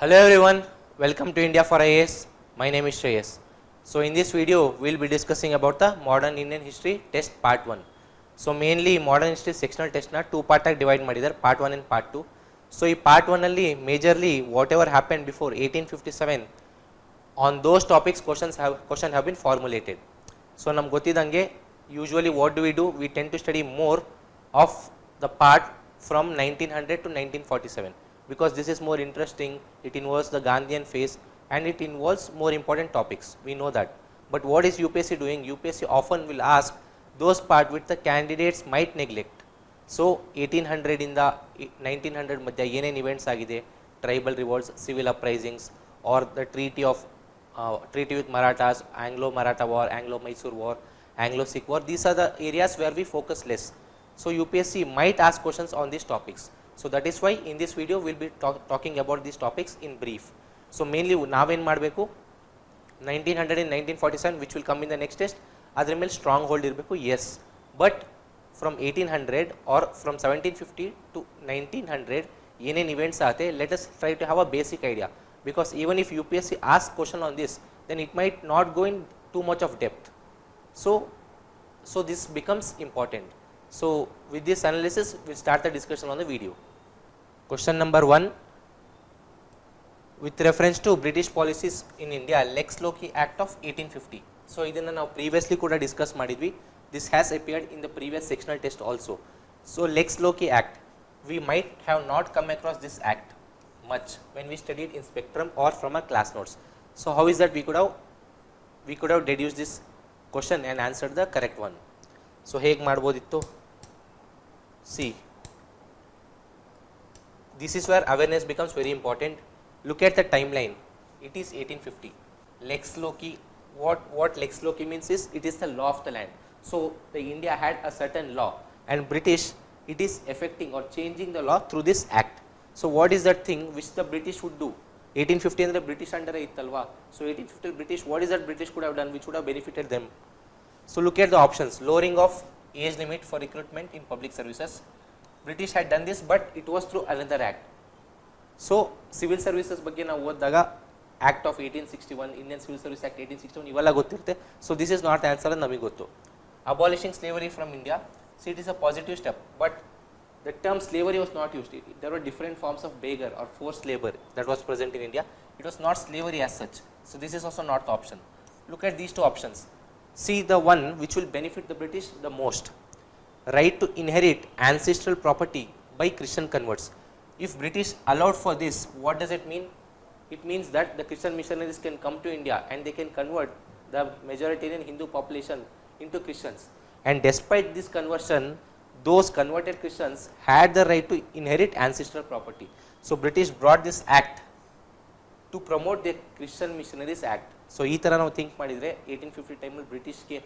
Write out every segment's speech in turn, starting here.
Hello everyone, welcome to India4IAS. My name is Shreyas. So in this video, we will be discussing about the modern Indian history test part 1. So mainly modern history sectional test na two part divide ಮಾಡಿದ್ದಾರೆ part 1 and part 2. So ಈ part 1 ಅಲ್ಲಿ majorly whatever happened before 1857 on those topics question have been formulated. So ನಮ್ಗೆ ಗೊತ್ತಿದ್ದಂಗೆ usually what do? We tend to study more of the part from 1900 to 1947. Because this is more interesting, it involves the Gandhian phase and it involves more important topics, we know that. But what is UPSC doing? UPSC often will ask those part which the candidates might neglect. So 1800 in the 1900 madhya ಏನೇನು events ಆಗಿದೆ, tribal revolts, civil uprisings, or the treaty with Marathas, Anglo-Maratha war, Anglo-Mysore war, Anglo-Sikh war, these are the areas where we focus less. So UPSC might ask questions on these topics. So that is why in this video we will be talking about these topics in brief. So mainly ನಾವೇನು ಮಾಡಬೇಕು 1900 and 1947 which will come in the next test, ಅದರ ಮೇಲೆ strong hold ಇರಬೇಕು. Yes, but from 1800 or from 1750 to 1900 ಏನೇನು events ಆಗುತ್ತೆ, let us try to have a basic idea, because even if UPSC asks question on this, then it might not go in too much of depth. So this becomes important. So with this analysis, we'll start the discussion on the video. Question number 1, with reference to British policies in India, Lex Loci Act of 1850. So ಇದನ್ನು ನಾವು previously ಕೂಡ discuss ಮಾಡಿದ್ವಿ. This has appeared in the previous sectional test also. So Lex Loci Act, we might have not come across this act much when we studied in spectrum or from our class notes. So how is that we could have deduced this question and answered the correct one. So ಹೇಗೆ ಮಾಡ್ಬೋದಿತ್ತು? See, this is where awareness becomes very important. Look at the timeline. It is 1850. Lex Loci, what Lex Loci means is it is the law of the land. So the India had a certain law and British, it is affecting or changing the law through this act. So what is that thing which the British would do? 1850 ಅಂದ್ರೆ British under ಇತ್ತಲ್ವಾ? So 1850 British, what is that British could have done which would have benefited them? So look at the options. Lowering of age limit for recruitment in public services. British had done this, but it was through another act. So civil services ಬಗ್ಗೆ ನಾವು ಓದಿದಾಗ Act of 1861, Indian Civil Service Act 1861 ಇವೆಲ್ಲ ಗೊತ್ತಿರುತ್ತೆ. So this is not the answer ಅಂತ ನಮಗೆ ಗೊತ್ತು. Abolishing slavery from India. See, it is a positive step, but the term slavery was not used. There were different forms of beggar or forced labor that was present in India. It was not slavery as such. So this is also not the option. Look at these two options. See the one which will benefit the British the most. Right to inherit ancestral property by Christian converts. If British allowed for this, what does it mean? It means that the Christian missionaries can come to India and they can convert the majoritarian Hindu population into Christians. And despite this conversion, those converted Christians had the right to inherit ancestral property. So British brought this act to promote the Christian Missionaries Act. So ಈ ಥರ ನಾವು think ಮಾಡಿದರೆ 1850 ಟೈಮಲ್ಲಿ ಬ್ರಿಟಿಷ್ಗೆ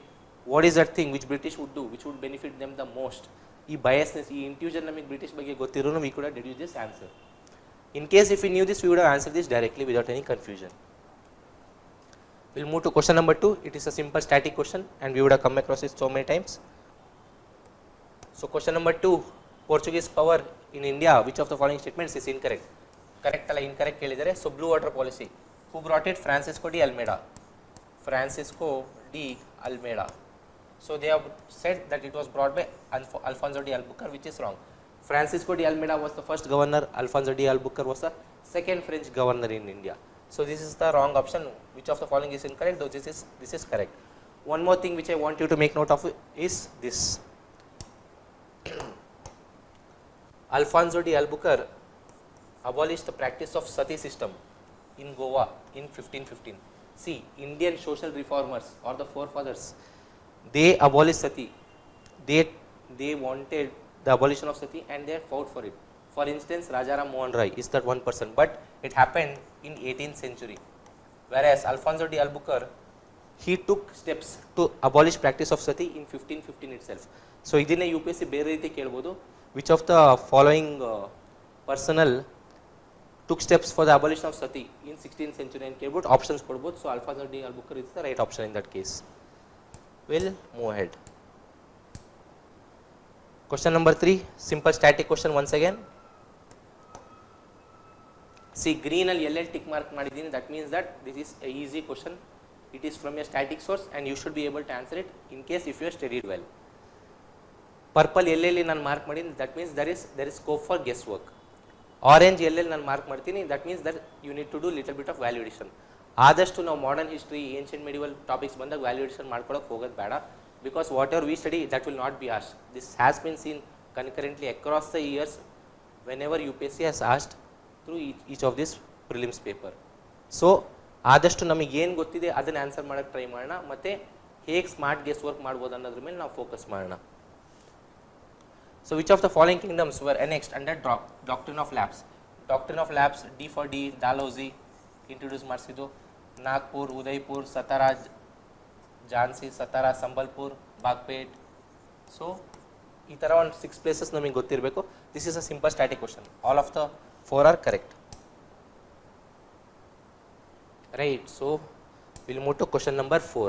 what is that thing which British would do which would benefit them the most? ಈ biasness, ಈ intuition ನಮಗೆ British ಬಗ್ಗೆ ಗೊತ್ತಿರೋನು we could have deduced this answer. In case if we knew this, we would have answered this directly without any confusion. We'll move to question number 2. It is a simple static question and we would have come across it so many times. So question number 2, Portuguese power in India, which of the following statements is incorrect? Correct ಅಲ್ಲ incorrect ಹೇಳಿದರೆ. So blue water policy, who brought it? Francisco de Almeida. Francisco de Almeida. So they have said that it was brought by Alfonso de Albuquerque, which is wrong. Francisco de Almeida was the first governor. Alfonso de Albuquerque was the second French governor in India. So this is the wrong option. Which of the following is incorrect? Though this is correct. One more thing which I want you to make note of is this. Alfonso de Albuquerque abolished the practice of sati system in Goa in 1515. See, Indian social reformers or the forefathers, they abolished sati. They wanted the abolition of sati and they fought for it. For instance, Rajaram Mohan Roy is that one person, but it happened in 18th century. Whereas Alfonso de Albuquerque, he took steps to abolish practice of sati in 1515 itself. So ಇದನ್ನೇ UPSC ಬೇರೆ ರೀತಿ ಕೇಳಬಹುದು. Which of the following personnel took steps for the abolition of sati in 16th century and ಕೇಳ್ಬೋದು, options ಕೊಡ್ಬೋದು. So Alfonso de Albuquerque is the right option in that case. We'll move ahead. Question number 3, simple static question once again. See ಗ್ರೀನಲ್ಲಿ ಎಲ್ಲೆಲ್ಲಿ tick mark ಮಾಡಿದ್ದೀನಿ, that means that this is a easy question. It is from a static source and you should be able to answer it in case if you are studied well. Purple ಎಲ್ಲೆಲ್ಲಿ ನಾನು mark ಮಾಡೀನಿ, that means there is scope for guess work. Orange ಎಲ್ಲೆಲ್ಲಿ ನಾನು mark ಮಾಡ್ತೀನಿ, that means that you need to do little bit of value addition. ಆದಷ್ಟು ನಾವು modern history, ancient medieval topics ಬಂದಾಗ value addition ಮಾಡ್ಕೊಳ್ಳೋಕೆ ಹೋಗೋದು ಬೇಡ, because whatever we study that will not be asked. This has been seen concurrently across the years whenever UPSC has asked through each of this prelims paper. So ಆದಷ್ಟು ನಮಗೆ ಏನು ಗೊತ್ತಿದೆ ಅದನ್ನು answer ಮಾಡೋಕ್ಕೆ try ಮಾಡೋಣ, ಮತ್ತು ಹೇಗೆ smart guess work ಮಾಡ್ಬೋದು ಅನ್ನೋದ್ರ ಮೇಲೆ ನಾವು ಫೋಕಸ್ ಮಾಡೋಣ. So which of the following kingdoms were annexed under doctrine of lapse? Doctrine of lapse, D for D, Dalhousie introduce ಮಾಡಿಸಿದ್ದು. ನಾಗ್ಪುರ್, ಉದಯ್ಪುರ್, ಸತಾರಾ, ಝಾನ್ಸಿ, ಸತಾರಾ, ಸಂಬಲ್ಪುರ್, ಬಾಗ್ಪೇಟ್. ಸೊ ಈ ಥರ ಒಂದು 6 ಪ್ಲೇಸಸ್ ನಮಗೆ ಗೊತ್ತಿರಬೇಕು. This is a simple static question. All of the 4 are correct. Right, so we'll move to question number 4.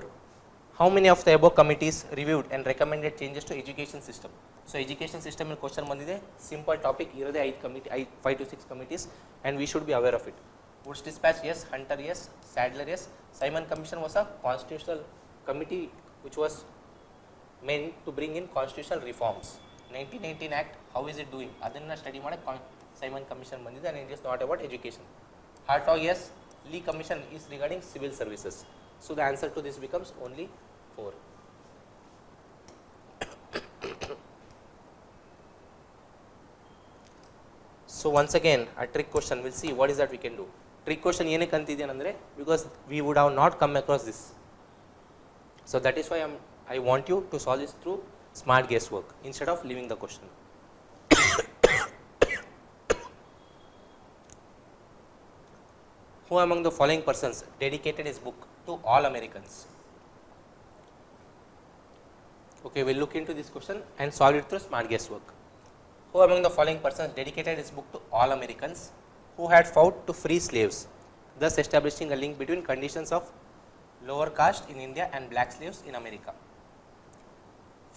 How many of the above committees reviewed and recommended changes to education system? So education system in question bandide, simple topic, irade 5 to 6 committees and we should be aware of it. Woods Dispatch, yes. Hunter, yes. Sadler, yes. Simon Commission was a constitutional committee which was meant to bring in constitutional reforms. 1919 Act, how is it doing? Adanna study made Simon Commission bandide and it is not about education. Hartog, yes. Lee Commission is regarding civil services. So the answer to this becomes only 4. So once again a trick question, we'll see what is that we can do. Trick question ಏನಕ್ಕೆ ಅಂತಿದ್ದೇನೆ ಅಂದರೆ, because we would have not come across this. So that is why I want you to solve this through smart guess work instead of leaving the question. Who among the following persons dedicated his book to all Americans? Okay, we'll look into this question and solve it through smart guess work. Who among the following persons dedicated his book to all Americans who had fought to free slaves, thus establishing a link between conditions of lower caste in India and black slaves in America?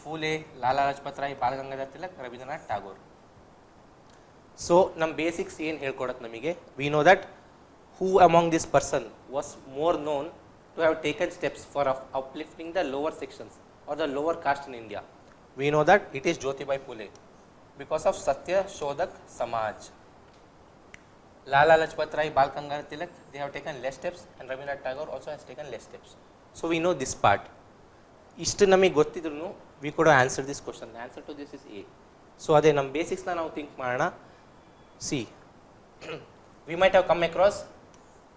Phule, Lala Lajpat Rai, Bal Gangadhar Tilak, Rabindranath Tagore. So nam basics ಏನು ಹೇಳ್ಕೊಡೋದು ನಮಗೆ, we know that who among this person was more known to have taken steps for uplifting the lower sections or the lower caste in India? We know that it is Jyotibai Phule because of Satya Shodhak Samaj. Lala Lajpat Rai, Bal Gangadhar Tilak, they have taken less steps and Rabindranath Tagore also has taken less steps. So we know this part. ಇಷ್ಟು ನಮಗೆ ಗೊತ್ತಿದ್ರು we could have answered this question. The answer to this is A. So ಅದೇ ನಮ್ಮ ಬೇಸಿಕ್ಸ್ನ ನಾವು think ಮಾಡೋಣ. See, we might have come across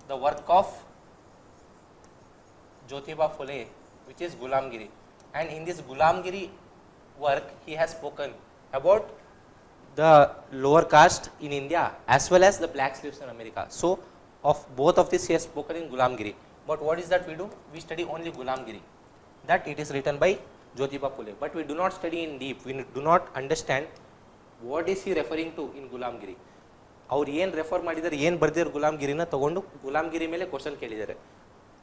the work of Jyotiba Phule, which is Gulamgiri, and in this Gulamgiri work he has spoken about the lower caste in India as well as the black slaves in America. So of both of this he has spoken in Gulamgiri. But what is that we do? We study only Gulamgiri, that it is written by Jyotiba Phule, but we do not study in deep. We do not understand what is he referring to in Gulamgiri. ಅವ್ರು ಏನು refer ಮಾಡಿದ್ದಾರೆ, ಏನು ಬರ್ದಿರೋ ಗುಲಾಮ್ಗಿರಿನ ತೊಗೊಂಡು ಗುಲಾಮ್ಗಿರಿ ಮೇಲೆ question ಕೇಳಿದ್ದಾರೆ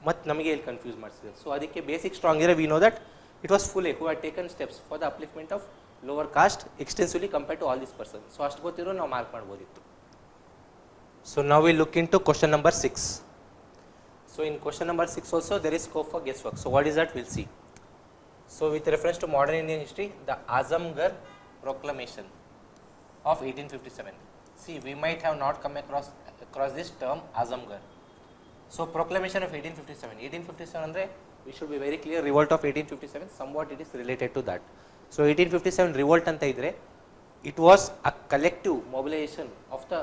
ಮತ್ತು ನಮಗೆ ಇಲ್ಲಿ ಕನ್ಫ್ಯೂಸ್ ಮಾಡಿಸಿದ್ದಾರೆ. ಸೊ ಅದಕ್ಕೆ ಬೇಸಿಕ್ ಸ್ಟ್ರಾಂಗ್ ಇರೋ we know that it was Phule who had taken steps for the upliftment of lower caste extensively compare to all this person. So ಅಷ್ಟು ಗೊತ್ತಿರೋ ನಾವು ಮಾರ್ಕ್ ಮಾಡ್ಬೋದಿತ್ತು. ಸೊ ನಾವು will look into question number 6. So in question number 6 also there is scope for guesswork. So what is that will see. So with reference to modern Indian history, the Azamgarh proclamation of 1857. See, we might have not come across this term Azamgarh. So proclamation of 1857. 1857 andre we should be very clear, revolt of 1857 somewhat it is related to that. So 1857 revolt anta idre, it was a collective mobilization of the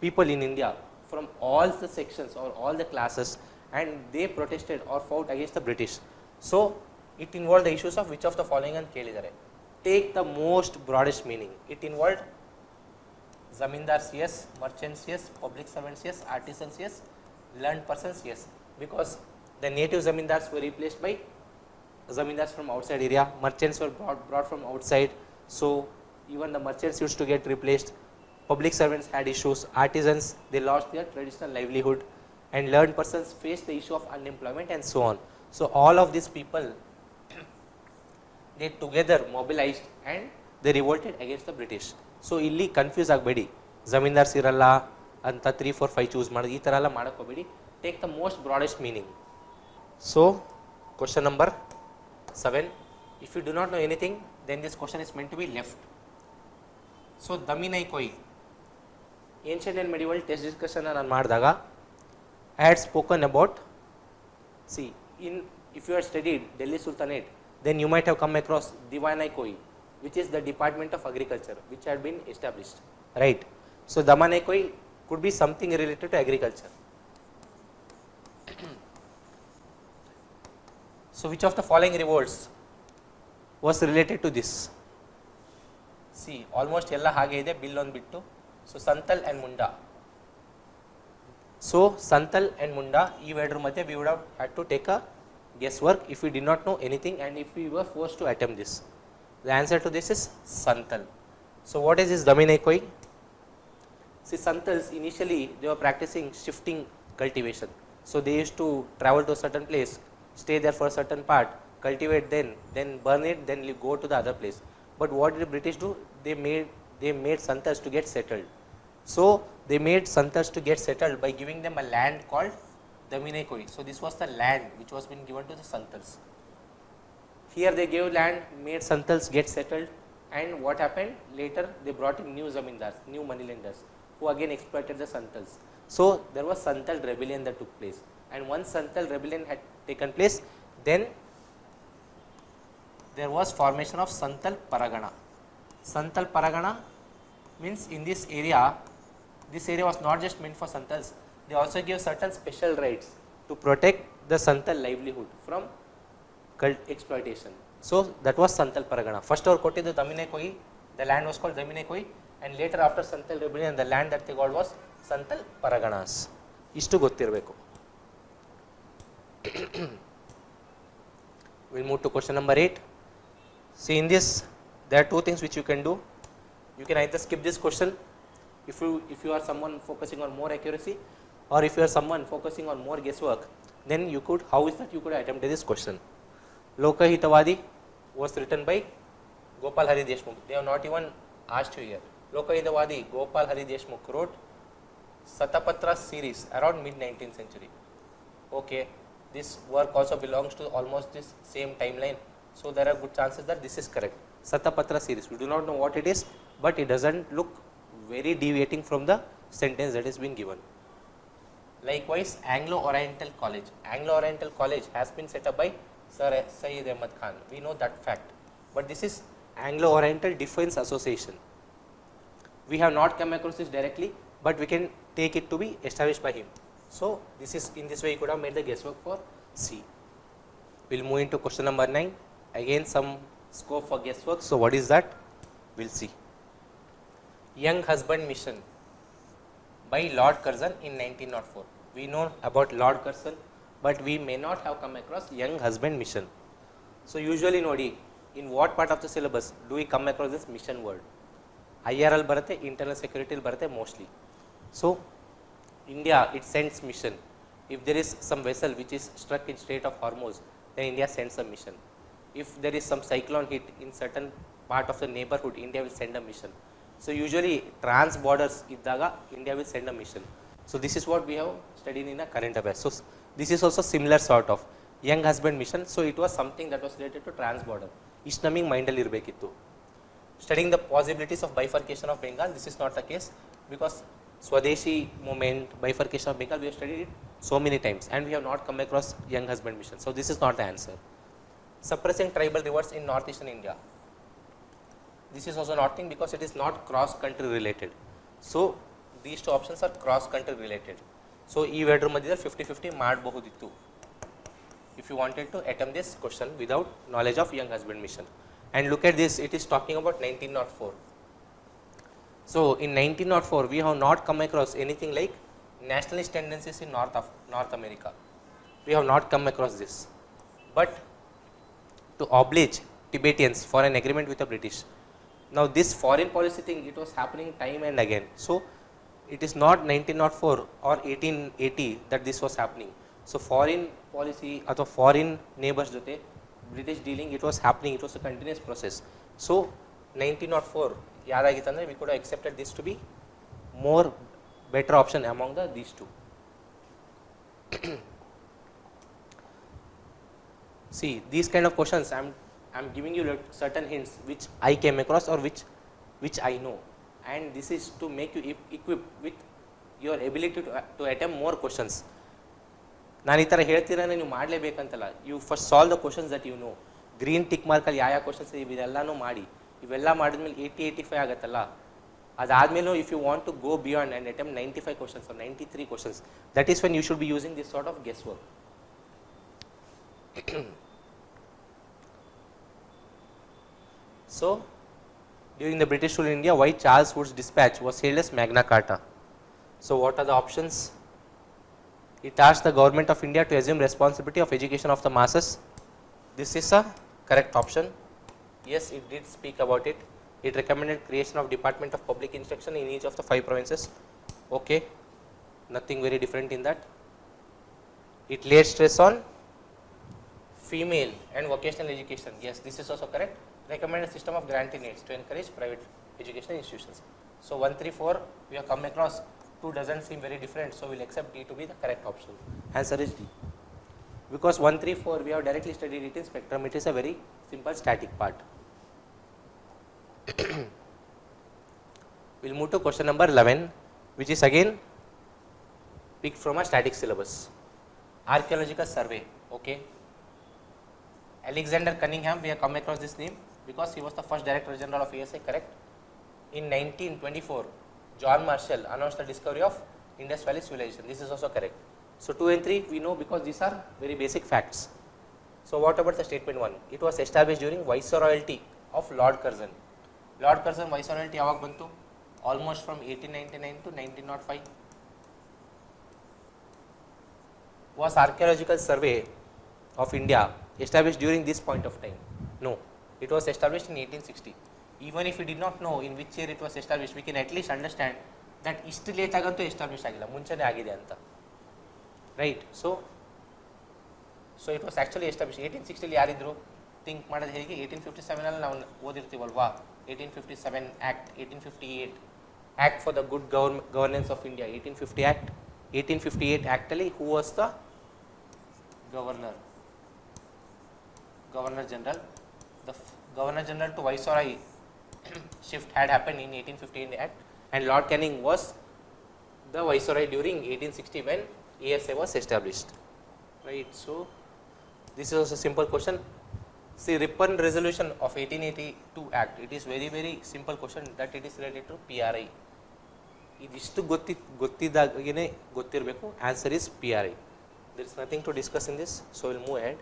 people in India from all the sections or all the classes, and they protested or fought against the British. So it involved the issues of which of the following and kelidare. Take the most broadest meaning. It involved Zamindars, yes. Merchants, yes. Public servants, yes. Artisans, yes. Learned persons, yes. Because the native Zamindars were replaced by Zamindars from outside area. Merchants were brought from outside. So even the merchants used to get replaced. Public servants had issues. Artisans, they lost their traditional livelihood. And learned persons faced the issue of unemployment and so on. So all of these people, they together mobilized and they revolted against the British. So ಇಲ್ಲಿ confuse ಆಗಬೇಡಿ, ಜಮೀನ್ದಾರ್ಸ್ ಇರಲ್ಲ ಅಂತ 3 4 5 choose ಮಾಡೋದು ಈ ಥರ ಎಲ್ಲ ಮಾಡೋಕ್ಕೋಬೇಡಿ. Take the most broadest meaning. So question number 7, if you do not know anything then this question is meant to be left. So Daminai Koi, ancient and medieval test discussion ನಾನು ಮಾಡಿದಾಗ I had spoken about, see, if you had studied Delhi Sultanate, then you might have come across Diwanai Koi, which is the Department of Agriculture, which had been established, right? So Damanai Koi could be something related to agriculture. So which of the following revolts was related to this? See, almost ಎಲ್ಲ ಹಾಗೆ ಇದೆ, bill ಒಂದು ಬಿಟ್ಟು. So Santal and Munda. So Santal and Munda, ಈ ಎರಡರ ಮಧ್ಯೆ we would have had to take a guesswork if we did not know anything and if we were forced to attempt this. The answer to this is Santal. So what is this Daminai Koi? See, Santals initially they were practicing shifting cultivation. So they used to travel to a certain place, stay there for a certain part, cultivate, then burn it, then go to the other place. But what did the British do? They made Santals to get settled. So they made Santals to get settled by giving them a land called Daminai Koi. So this was the land which was being given to the Santals. Here they gave land, made Santals get settled, and what happened? Later they brought in new zamindars, new moneylenders, who again exploited the Santals. So there was Santal rebellion that took place, and once Santal rebellion had taken place, then there was formation of Santal Paragana. Santal Paragana means in this area was not just meant for Santals, they also gave certain special rights to protect the Santal livelihood from exploitation. So that was Santal Paragana. First ಅವರು ಕೊಟ್ಟಿದ್ದು Daminai Koi, the land was called Daminai Koi, and later after Santal rebellion the land that they got was Santal Paraganas. ಇಷ್ಟು ಗೊತ್ತಿರಬೇಕು. We'll move to question number 8. See, in this there are two things which you can do. You can either skip this question if you are someone focusing on more accuracy, or if you are someone focusing on more guesswork, then you could, how is that you could attempt this question. Lokahitavadi was written by Gopal Hari Deshmukh. They have not even asked you here. Lokahitavadi Gopal Hari Deshmukh wrote Satapatra series around mid 19th century. Okay, this work also belongs to almost this same timeline, so there are good chances that this is correct. Satapatra series, we do not know what it is, but it doesn't look very deviating from the sentence that is being given. Likewise, Anglo-Oriental College. Anglo-Oriental College has been set up by Sir Syed Ahmad Khan. We know that fact. But this is Anglo-Oriental Defence Association. We have not come across this directly, but we can take it to be established by him. So this is, in this way you could have made the guesswork for C. We'll move into question number 9. Again some scope for guesswork. So what is that? We'll see. Young Husband Mission by Lord Curzon in 1904. We know about Lord Curzon, but we may not have come across Young Husband Mission. So usually nodi, in what part of the syllabus do we come across this mission word? IRL barate, internal security barate mostly. So India, it sends mission. If there is some vessel which is struck in Strait of Hormuz, then India sends a mission. If there is some cyclone hit in certain part of the neighborhood, India will send a mission. So usually trans borders iddaga India will send a mission. So this is what we have studied in a current affairs. So this is also similar sort of Young Husband Mission. So it was something that was related to trans border. Ish naming mind ಅಲ್ಲಿ ಇರಬೇಕಿತ್ತು. Studying the possibilities of bifurcation of Bengal, this is not the case, because Swadeshi movement, bifurcation of Bengal, we have studied it so many times and we have not come across Young Husband Mission. So this is not the answer. Suppressing tribal revolts in northeastern India. This is also not thing, because it is not cross country related. So these two options are cross country related. So ee ಎರಡರ ಮಧ್ಯೆ 50-50 ಮಾಡಬಹುದಿತ್ತು if you wanted to attempt this question without knowledge of Young Husband Mission. And look at this, it is talking about 1904. So in 1904 we have not come across anything like nationalist tendencies in North America. We have not come across this. But to oblige Tibetans for an agreement with the British. Now this foreign policy thing, it was happening time and again. So it is not 1904 or 1880 that this was happening. So foreign policy or foreign neighbors jote British dealing, it was happening, it was a continuous process. So 1904 yadagitandre we could have accepted this to be more better option among these two. See, these kind of questions I'm giving you certain hints which I came across or which I know, and this is to make you equipped with your ability to attempt more questions. ನಾನು ಈ ಥರ ಹೇಳ್ತೀರಾನೆ ನೀವು ಮಾಡಲೇಬೇಕಂತಲ್ಲ. You first solve the questions that you know. Green tick ಮಾರ್ಕಲ್ಲಿ ಯಾವ questions ಇವೆಲ್ಲನೂ ಮಾಡಿ, ಇವೆಲ್ಲ ಮಾಡಿದ್ಮೇಲೆ 80-85 ಆಗುತ್ತಲ್ಲ, ಅದಾದಮೇಲೆ if you want to go beyond and attempt 95 questions or 93 questions, that is when you should be using this sort of guess work. So, during the British rule in India, why Charles Wood's dispatch was hailed as Magna Carta? So, what are the options? It asked the government of India to assume responsibility of education of the masses. This is a correct option. Yes, it did speak about it. It recommended creation of Department of Public Instruction in each of the 5 provinces. Okay, nothing very different in that. It laid stress on female and vocational education. Yes, this is also correct. Recommended system of granting aids to encourage private educational institutions. So 134 we have come across, 2 doesn't seem very different, so we'll accept D to be the correct option. Answer is D. Because 134 we have directly studied it in spectrum, it is a very simple static part. We'll move to question number 11, which is again picked from a static syllabus. Archaeological survey. Okay. Alexander Cunningham, we have come across this name because he was the first Director General of USA, correct? In 1924, John Marshall announced the discovery of Indus Valley civilization. This is also correct. So 2 and 3 we know because these are very basic facts. So what about the statement 1? It was established during Viceroyalty of Lord Curzon. Lord Curzon Viceroyalty ಯಾವಾಗ ಬಂತು? Almost from 1899 to 1905. Was Archaeological Survey of India established during this point of time? No, it was established in 1860. Even if we did not know in which year it was established, we can at least understand that ಇಷ್ಟು late ಆಗಂತೂ establish ಆಗಿಲ್ಲ, ಮುಂಚೆನೇ ಆಗಿದೆ ಅಂತ, right? So it was actually establish 1860 ಯಾರಿದ್ರು think ಮಾಡೋದು ಹೇಗೆ? 1857 ನಾವು ಓದಿರ್ತೀವಲ್ವಾ, 1857 act, 1858 act for the good governance of India, 1850 act. 1858 ಆ್ಯಕ್ಟಲ್ಲಿ who was the governor? Governor General. The Governor General to Viceroy shift had happened in 1858 Act, and Lord Canning was the Viceroy during 1860 when ASA was established, right? So this is also a simple question. See, Ripon Resolution of 1882 Act, it is very simple question that it is related to PRI. ಇದಿಷ್ಟು ಗೊತ್ತಿದ್ದಾಗೇ ಗೊತ್ತಿರಬೇಕು. Answer is PRI. There is nothing to discuss in this, so we'll move ahead.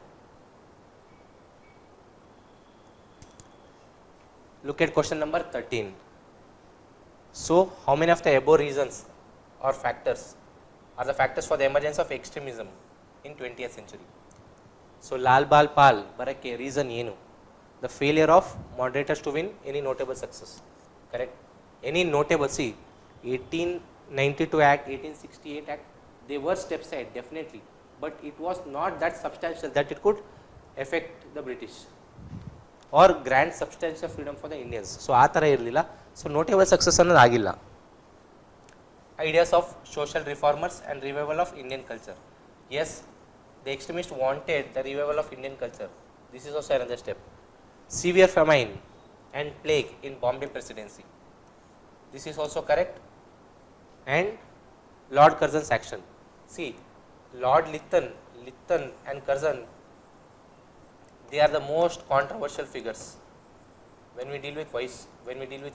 Look at question number 13. So, how many of the above reasons or factors are the factors for the emergence of extremism in 20th century? So, Lal Bal Pal barakke reason ಏನು? The failure of moderators to win any notable success. Correct? Any notable, see, 1892 Act, 1868 Act, they were steps ahead definitely, but it was not that substantial that it could affect the British or grant substantial freedom for the Indians. So ಆ ಥರ ಇರಲಿಲ್ಲ. So notable success ಅನ್ನೋದು ಆಗಿಲ್ಲ. Ideas of social reformers and revival of Indian culture. Yes, the extremists wanted the revival of Indian culture. This is also another step. Severe famine and plague in Bombay Presidency. This is also correct. And Lord Curzon's action. See, Lord Lytton and Curzon, they are the most controversial figures when we deal with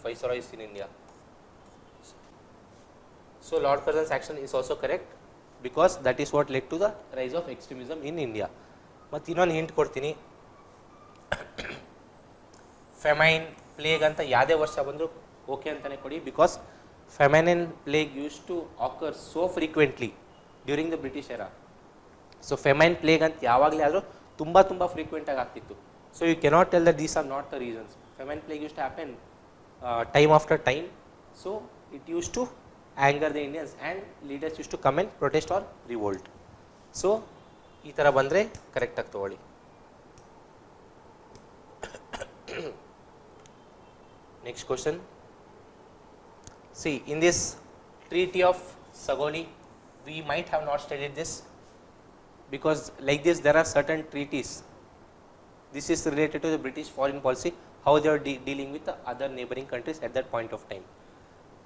viceroys in India. So Lord Curzon's action is also correct because that is what led to the rise of extremism in India. But ಇನ್ನೊಂದು hint ಕೊಡ್ತೀನಿ. Famine, plague ಅಂತ ಯಾವುದೇ ವರ್ಷ ಬಂದರೂ okay ಅಂತಲೇ ಕೊಡಿ, because famine and plague use to occur so frequently during the British era. So famine, plague ಅಂತ ಯಾವಾಗಲೇ ಆದರೂ ತುಂಬ ಫ್ರೀಕ್ವೆಂಟಾಗಿ ಆಗ್ತಿತ್ತು. So you cannot tell that these are not the reasons. Famine plague use to happen time after time. So it use to anger the Indians and leaders use to come and protest R revolt. So ಈ ಥರ ಬಂದರೆ ಕರೆಕ್ಟಾಗಿ ತೊಗೊಳ್ಳಿ. Next question. See, in this Treaty of Sagoli, we might have not studied this because like this there are certain treaties. This is related to the British foreign policy, how they are dealing with the other neighboring countries at that point of time.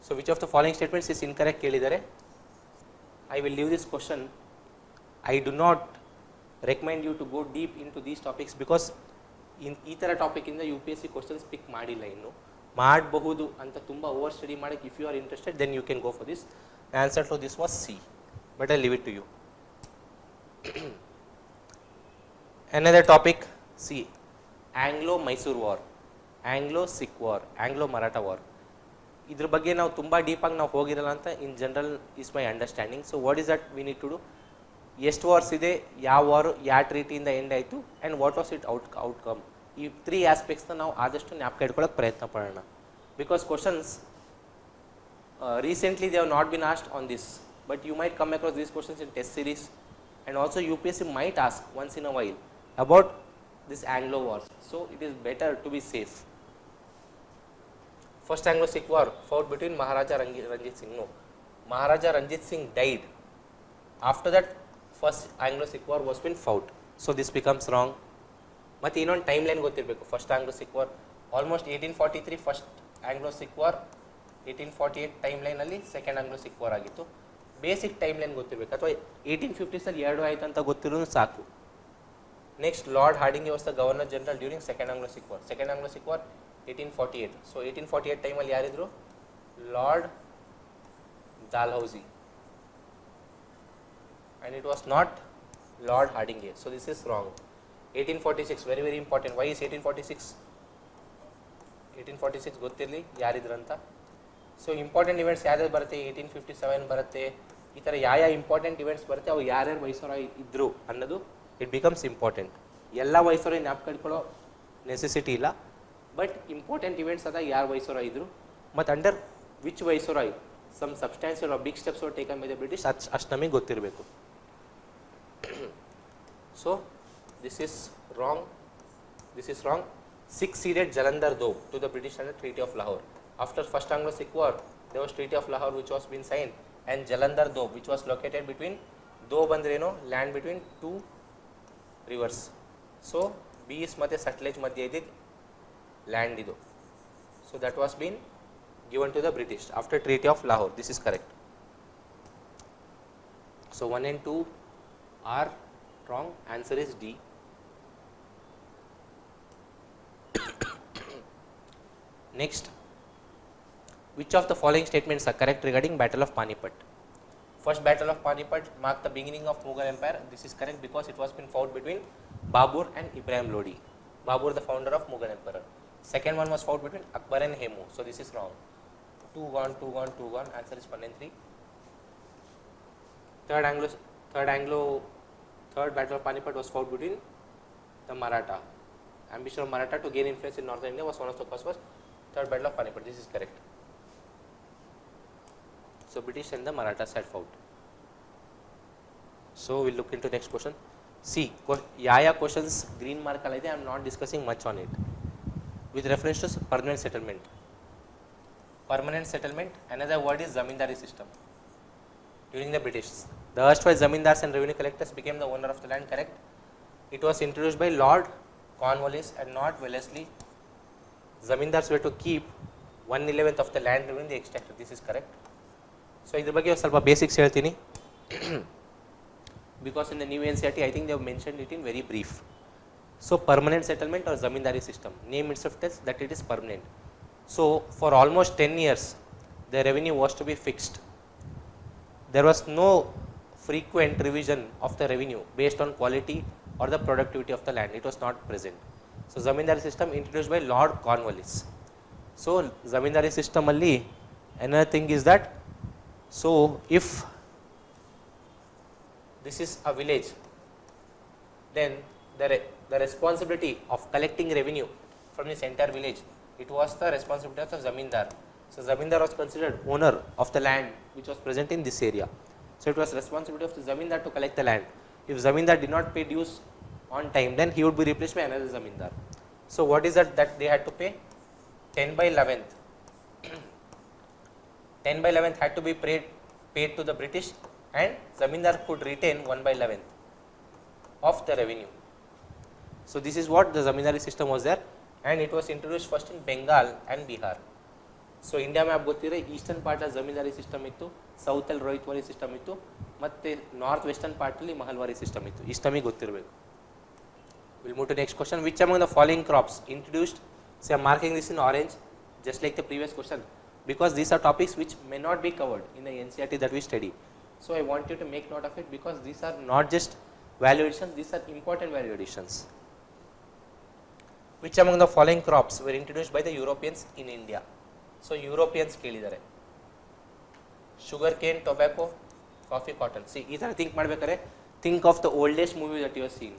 So which of the following statements is incorrect kelidare? I will leave this question. I do not recommend you to go deep into these topics because in ಈ ಥರ topic ಇಂದ UPSC questions ಪಿಕ್ ಮಾಡಿಲ್ಲ ಇನ್ನು, ಮಾಡಬಹುದು ಅಂತ ತುಂಬ over study ಮಾಡಕ್ಕೆ if you are interested then you can go for this. The answer to this was C, but I leave it to you. Another topic, C, Anglo-Mysore War, Anglo-Sikh War, Anglo-Maratha War. ಇದ್ರ ಬಗ್ಗೆ ನಾವು ತುಂಬ ಡೀಪಾಗಿ ನಾವು ಹೋಗಿರಲ್ಲ ಅಂತ in general is my understanding. So what is that we need to do, ಎಷ್ಟು wars ಇದೆ, ಯಾವ ವಾರು ಯಾವ ಟ್ರೀಟಿಯಿಂದ ಎಂಡ್ ಆಯಿತು and what was it outcome, ಈ 3 ಆಸ್ಪೆಕ್ಟ್ಸ್ನ ನಾವು ಆದಷ್ಟು ಜ್ಞಾಪಕ ಇಟ್ಕೊಳ್ಳೋಕೆ ಪ್ರಯತ್ನ ಪಡೋಣ. Because questions recently they have not been asked on this, but you might come across these questions in test series, and also UPSC might ask once in a while about this Anglo wars. So it is better to be safe. First Anglo-Sikh war fought between Maharaja Ranjit Singh. No, Maharaja Ranjit Singh died. After that, first Anglo-Sikh war was been fought. So this becomes wrong. But ಇನ್ನೊಂದು time line ಗೊತ್ತಿರಬೇಕು. First Anglo-Sikh war almost 1843 first Anglo-Sikh war, 1848 time ಲೈನಲ್ಲಿ second Anglo-Sikh war ಆಗಿತ್ತು. Basic time line ಗೊತ್ತಿರಬೇಕು, ಅಥವಾ 1850s ಎರಡು ಆಯ್ತು ಅಂತ ಗೊತ್ತಿರೋದು ಸಾಕು. Next Lord Hardinge was the governor general during second Anglo-Sikh war. Second Anglo-Sikh war 1848. So 1848 ಟೈಮಲ್ಲಿ ಯಾರಿದ್ರು, Lord Dalhousie, and it was not Lord Hardinge. So this is wrong. 1846 very very important. Why is 1846? 1846 ಗೊತ್ತಿರಲಿ ಯಾರಿದ್ರಂತ. So important events ಯಾರ್ಯಾರು ಬರುತ್ತೆ, 1857 ಬರುತ್ತೆ, ಈ ಥರ ಯಾವ important events ಬರುತ್ತೆ ಅವು ಯಾರ್ಯಾರು ವೈಸರಾಯ್ ಇದ್ದರು ಅನ್ನೋದು ಇಟ್ ಬಿಕಮ್ಸ್ ಇಂಪಾರ್ಟೆಂಟ್. ಎಲ್ಲ ವೈಸರಾಯ್ ಜ್ಞಾಪಕ ಇಟ್ಕೊಳ್ಳೋ ನೆಸೆಸಿಟಿ ಇಲ್ಲ, ಬಟ್ ಇಂಪಾರ್ಟೆಂಟ್ ಇವೆಂಟ್ಸ್ ಅದಾಗ ಯಾರು ವೈಸರಾಯ್ ಇದ್ದರು ಮತ್ತು under which viceroy some substantial big steps were taken by the British, ಅಷ್ಟು ನಮಗೆ ಗೊತ್ತಿರಬೇಕು. So this is wrong. This is wrong. Succeeded Jalandhar Doab to the British under Treaty of Lahore. After first Anglo-Sikh war, there was Treaty of Lahore which was been signed, and Jalandhar Doab which was located between Doab andre no land between two rivers. So Beas ಮತ್ತೆ Sutlej ಮಧ್ಯೆ ಇದ್ದಿದ್ದ land ಇದು. So that was been given to the British after Treaty of Lahore. This is correct. So 1 and 2 are wrong. Answer is D. Next, which of the following statements are correct regarding Battle of Panipat? First Battle of Panipat marked the beginning of Mughal Empire. This is correct because it was been fought between Babur and Ibrahim Lodi. Babur, the founder of Mughal Emperor. Second one was fought between Akbar and Hemu. So this is wrong. 2 gone, 2 gone, 2 gone. Answer is 1 and 3. Third Battle of Panipat was fought between the Maratha. Ambition of Maratha to gain influence in northern India was one of the causes. Third Battle of Panipat. This is correct. So British and the Marathas had fought. So we'll look into next question. See, Yaya questions green mark alide. I am not discussing much on it. With reference to permanent settlement. Permanent settlement. Another word is zamindari system. During the British, the erstwhile zamindars and revenue collectors became the owner of the land. Correct. It was introduced by Lord Cornwallis and not Wellesley. Zamindars were to keep 1/11 of the land revenue they extracted. This is correct. So ಇದ್ರ ಬಗ್ಗೆ ಸ್ವಲ್ಪ basics ಹೇಳ್ತೀನಿ. Because in the new NCERT I think they have mentioned it in very brief. So permanent settlement or zamindari system, name itself tells that it is permanent. So for almost 10 years the revenue was to be fixed. There was no frequent revision of the revenue based on quality or the productivity of the land. It was not present. So zamindari system introduced by Lord Cornwallis. So zamindari system alli another thing is that, so if this is a village, then the responsibility of collecting revenue from this entire village, it was the responsibility of the zamindar. So zamindar was considered owner of the land which was present in this area. So it was responsibility of the zamindar to collect the land. If zamindar did not pay dues on time, then he would be replaced by another zamindar. So what is that they had to pay? 10/11. 10/11 had to be paid paid to the British, and zamindar could retain 1/11 of the revenue. So this is what the zamindari system was there, and it was introduced first in Bengal and Bihar. So India map ಗೊತ್ತಿದ್ರೆ eastern ಪಾರ್ಟಲ್ಲಿ zamindari system ಇತ್ತು, ಸೌತಲ್ಲಿ ರೋಹಿತ್ವಾರಿ system ಇತ್ತು, ಮತ್ತು north western ಪಾರ್ಟಲ್ಲಿ mahalwari system ಇತ್ತು. ಇಷ್ಟು ನಮಗೆ ಗೊತ್ತಿರಬೇಕು. We'll move to next question. Which among the following crops introduced? So I'm marking this in orange, just like the previous question, because these are topics which may not be covered in the NCERT that we study. So I want you to make note of it, because these are not just value additions, these are important value additions. Which among the following crops were introduced by the Europeans in India? So Europeans ಕೇಳಿದ್ದಾರೆ. Sugar cane, tobacco, coffee, cotton. See, ಈ ಥರ think ಮಾಡಬೇಕಾದ್ರೆ think of the oldest movie that you have seen.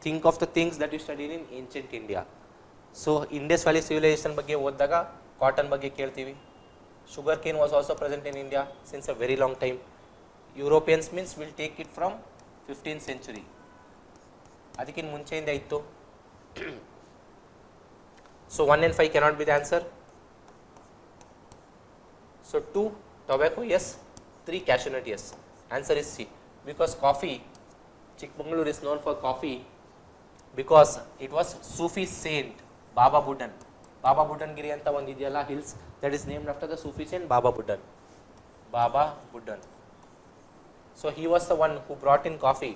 Think of the things that you studied in ancient India. So Indus Valley civilization ಬಗ್ಗೆ ಓದಿದಾಗ cotton ಬಗ್ಗೆ ಕೇಳ್ತೀವಿ. Sugar cane was also present in India since a very long time. Europeans means will take it from 15th century. ಅದಕ್ಕಿಂತ ಮುಂಚೆಯಿಂದ ಇತ್ತು. So 1 and 5 cannot be the answer. So 2 tobacco, yes. 3 cashew nut, yes. Answer is C, because coffee, Chikmagalur is known for coffee because it was Sufi saint Baba Budan. Baba Budan Giri anta ಒಂದು ಇದೆಯಲ್ಲ hills, that is named after the Sufi saint Baba Budan. Baba Budan. So he was the one who brought in coffee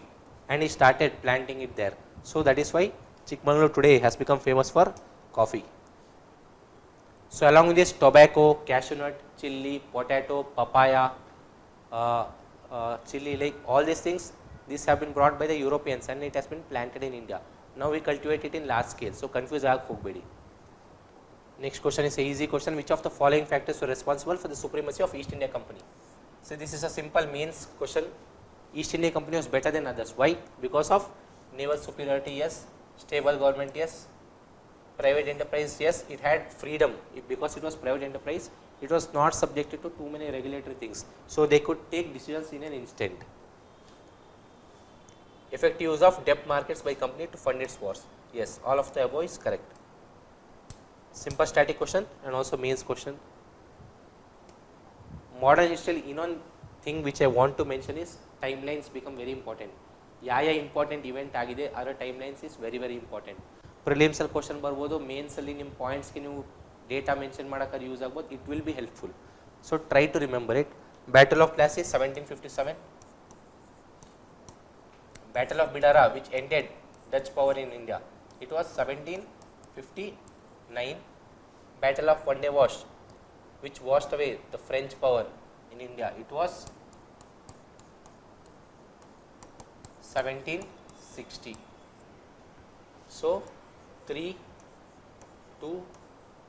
and he started planting it there. So that is why Chikmagalur today has become famous for coffee. So along with this, tobacco, cashew nut, chili, potato, papaya, chili, like all these things, these have been brought by the Europeans and it has been planted in India. Now we cultivate it in large scale. So confuse agak hogbedi. Next question is a easy question. Which of the following factors were responsible for the supremacy of East India Company? So this is a simple means question. East India Company was better than others. Why? Because of naval superiority, yes. Stable government, yes. Private enterprise, yes. It had freedom. Because it was private enterprise, it was not subjected to too many regulatory things. So they could take decisions in an instant. Effective use of debt markets by company to fund its wars. Yes, all of the above is correct. Simple static question and also mains question. Modern history, one thing which I want to mention is timelines become very important. Yeah, important event agide, other timelines is very, very important. Prelims question ಬರ್ಬೋದು, mains ಅಲ್ಲಿ ನಿಮ್ಮ ಪಾಯಿಂಟ್ಸ್ಗೆ ನೀವು data mention ಮಾಡೋಕೆ use ಆಗ್ಬೋದು. It will be helpful. So try to remember it. Battle of Plassey 1757. Battle of Bidara which ended Dutch power in India, it was 1759. Battle of Wandiwash which washed away the French power in India, it was 1760. So 3, 2,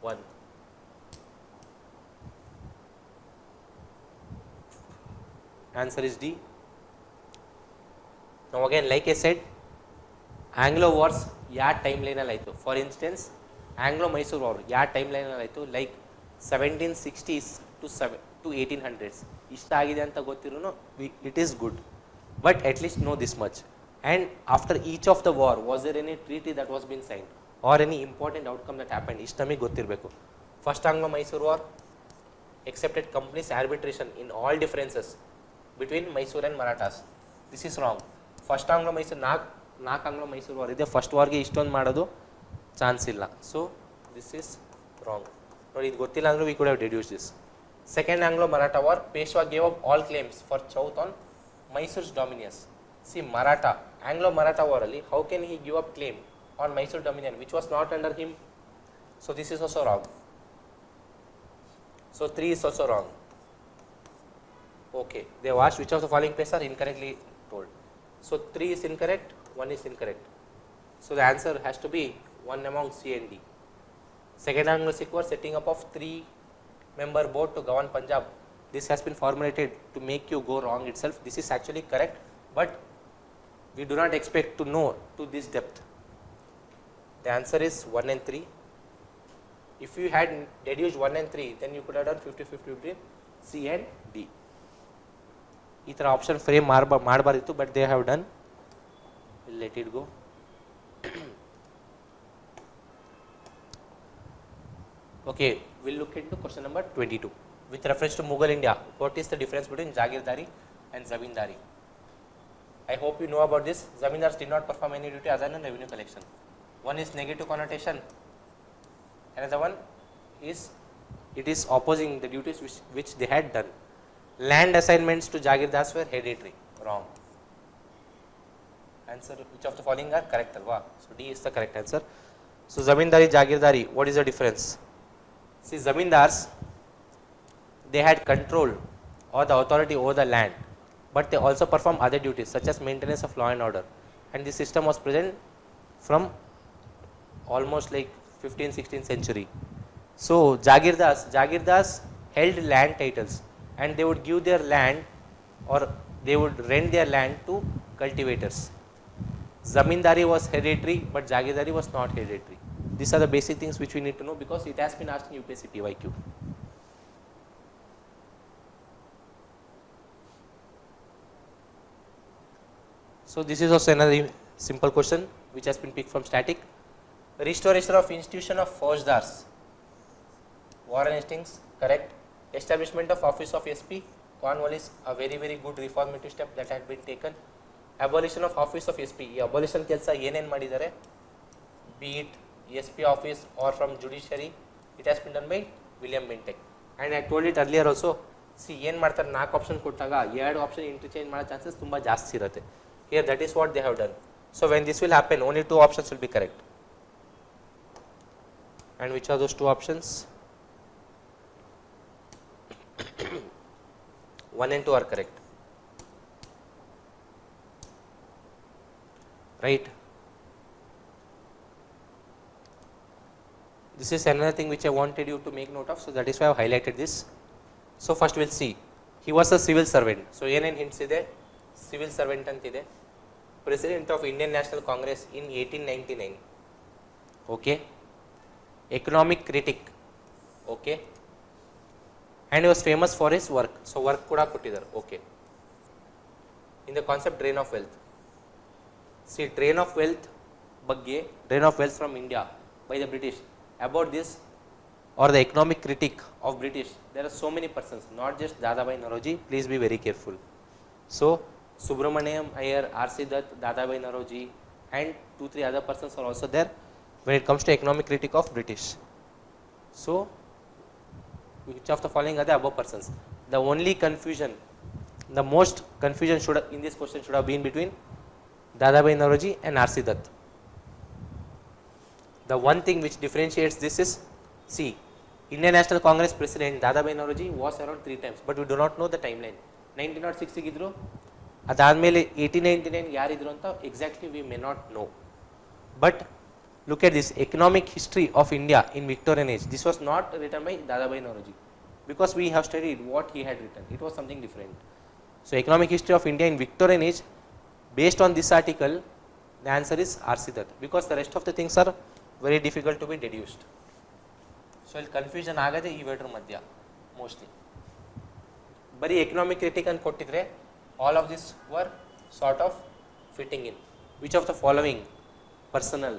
1. Answer is D. Now again, like I said, Anglo wars ಯಾವ timeline ಅಲ್ಲಿ ಆಯಿತು. For instance Anglo Mysore war ಯಾವ timeline ಅಲ್ಲಿ ಆಯಿತು, like 1760s to 1800s. ಇಷ್ಟ ಆಗಿದೆ ಅಂತ ಗೊತ್ತಿರೂ it is good, but at least know this much. And after each of the war, was there any treaty that was been signed or any important outcome that happened? ಇಷ್ಟು ನಮಗೆ ಗೊತ್ತಿರಬೇಕು. First Anglo-Mysore War accepted companies arbitration in all differences between Mysore and Marathas. This is wrong. First Anglo-Mysore ನಾಲ್ಕು Anglo-Mysore War ಇದೆ. First ವಾರ್ಗೆ ಇಷ್ಟೊಂದು ಮಾಡೋದು chance ಇಲ್ಲ. So this is wrong. ನೋಡಿ, ಇದು ಗೊತ್ತಿಲ್ಲ ಅಂದ್ರೆ we could have deduced this. Second Anglo-Maratha War, Peshwa gave up all claims for Chowth on Mysore's dominions. See, Maratha, Anglo-Maratha war ali, how can he give up claim on Mysore dominion which was not under him? So this is also wrong. So 3 is also wrong. Okay, they have asked which of the following places are incorrectly told. So 3 is incorrect, 1 is incorrect. So the answer has to be one among C and D. Second Anglo-Sikh war, setting up of 3-member board to govern Punjab. This has been formulated to make you go wrong itself. This is actually correct, but we do not expect to know to this depth. The answer is 1 and 3. If you had deduced 1 and 3, then you could have done 50-50 between C and D. ಈ ಥರ option frame ಮಾಡಬಾರ್ದಿತ್ತು, but they have done. Let it go. Okay, we'll look into question number 22. With reference to Mughal India, what is the difference between Jagirdari and Zamindari? I hope you know about this. Zamindars did not perform any duty other than revenue collection. One is negative connotation, another one is it is opposing the duties which they had done. Land assignments to Jagirdars were hereditary. Wrong. Answer, which of the following are correct? Alva? So D is the correct answer. So Zamindari, Jagirdari, what is the difference? See, Zamindars, they had control or the authority over the land, but they also perform other duties such as maintenance of law and order, and this system was present from almost like 15th 16th century. So Jagirdars held land titles, and they would give their land or they would rent their land to cultivators. Zamindari was hereditary, but Jagirdari was not hereditary. These are the basic things which we need to know because it has been asked in UPSC PYQ. So this is also another simple question which has been picked from static. Restoration of institution of Faujdars. Warren Hastings, correct. Establishment of office of SP, Cornwallis, a very good reformative step that had been taken. Abolition of office of SP, abolition kelsa ಏನೇನು ಮಾಡಿದ್ದಾರೆ, be it SP office or from judiciary, it has been done by William Bentinck. And I told it earlier also, see ಏನು ಮಾಡ್ತಾರೆ 4 option ಕೊಟ್ಟಾಗ 2 option interchange ಮಾಡೋ chances ತುಂಬ ಜಾಸ್ತಿ ಇರುತ್ತೆ. Here that is what they have done. So when this will happen, only 2 options will be correct. And which are those 2 options? 1 and 2 are correct. Right. This is another thing which I wanted you to make note of, so that is why I have highlighted this. So first we will see, he was a civil servant. So ಏನೇನು hints ಇದೆ, civil servant ಅಂತಿದೆ. President of Indian National Congress in 1899. Okay. Economic critic. Okay. And he was famous for his work. So work kuda kottidare. Okay. In the concept drain of wealth. See, drain of wealth from India by the British. About this or the economic critic of British, there are so many persons, not just Dadabhai Naoroji. Please be very careful. So Subramaniam Iyer, R.C. Dutt, Dadabhai Naoroji, and 2-3 other persons are also there when it comes to economic critic of British. So which of the following are the above persons? The only confusion, the most confusion should have, in this question should have been between Dadabhai Naoroji and R.C. Dutt. The one thing which differentiates this is, see, Indian National Congress President Dadabhai Naoroji was around 3 times, but we do not know the timeline. 1906 ಇದ್ರು, ಅದಾದಮೇಲೆ 1899 ಯಾರಿದ್ರು ಅಂತ exactly we may not know. But look at this economic history of India in Victorian age. This was not written by Dadabhai Naoroji because we have studied what he had written. It was something different. So economic history of India in Victorian age, based on this article, the answer is R.C. Dutt because the rest of the things are very difficult to be deduced. So confusion agade ee ಎರಡರ ಮಧ್ಯ mostly. Bari economic critic and kottidre, all of this were sort of fitting in. Which of the following personnel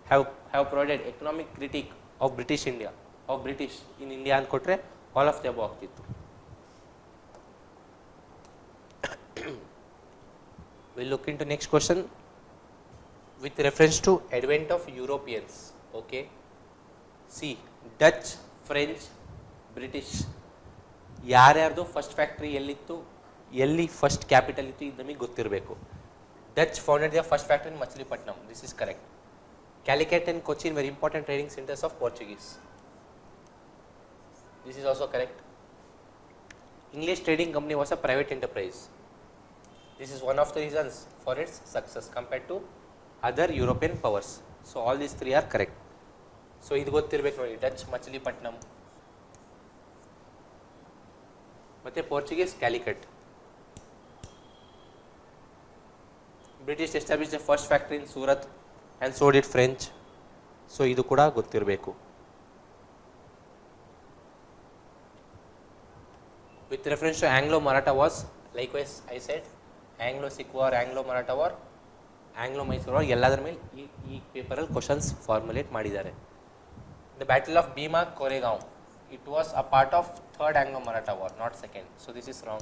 have provided economic critic of British India, of British in India and kotre, all of the above ಆಗ್ತಿತ್ತು. We'll look into next question with reference to advent of Europeans. Okay. See, Dutch, French, British, ಯಾರ್ಯಾರ್ದು first factory ಎಲ್ಲಿತ್ತು, ಎಲ್ಲಿ first capital ಇತ್ತು, ಇದು ನಮಗೆ ಗೊತ್ತಿರಬೇಕು. Dutch founded their first factory in Machilipatnam. This is correct. Calicut and Cochin were important trading centers of Portuguese. This is also correct. English Trading Company was a private enterprise. This is one of the reasons for its success compared to other European powers. So all these 3 are correct. So ಇದು ಗೊತ್ತಿರಬೇಕು ನೋಡಿ, Dutch Machilipatnam ಮತ್ತೆ Portuguese Calicut. British established the first factory in Surat and so did French. So ಇದು ಕೂಡ ಗೊತ್ತಿರಬೇಕು. With reference to Anglo-Maratha Wars, likewise I said Anglo-Sikh War, Anglo-Maratha War, Anglo-Mysore War, ಎಲ್ಲದರ ಮೇಲೆ ಈ ಪೇಪರಲ್ಲಿ ಕ್ವಶನ್ಸ್ ಫಾರ್ಮುಲೇಟ್ ಮಾಡಿದ್ದಾರೆ. The Battle of Bhima Koregaon It was a part of third Anglo-Maratha war, not second. So this is wrong.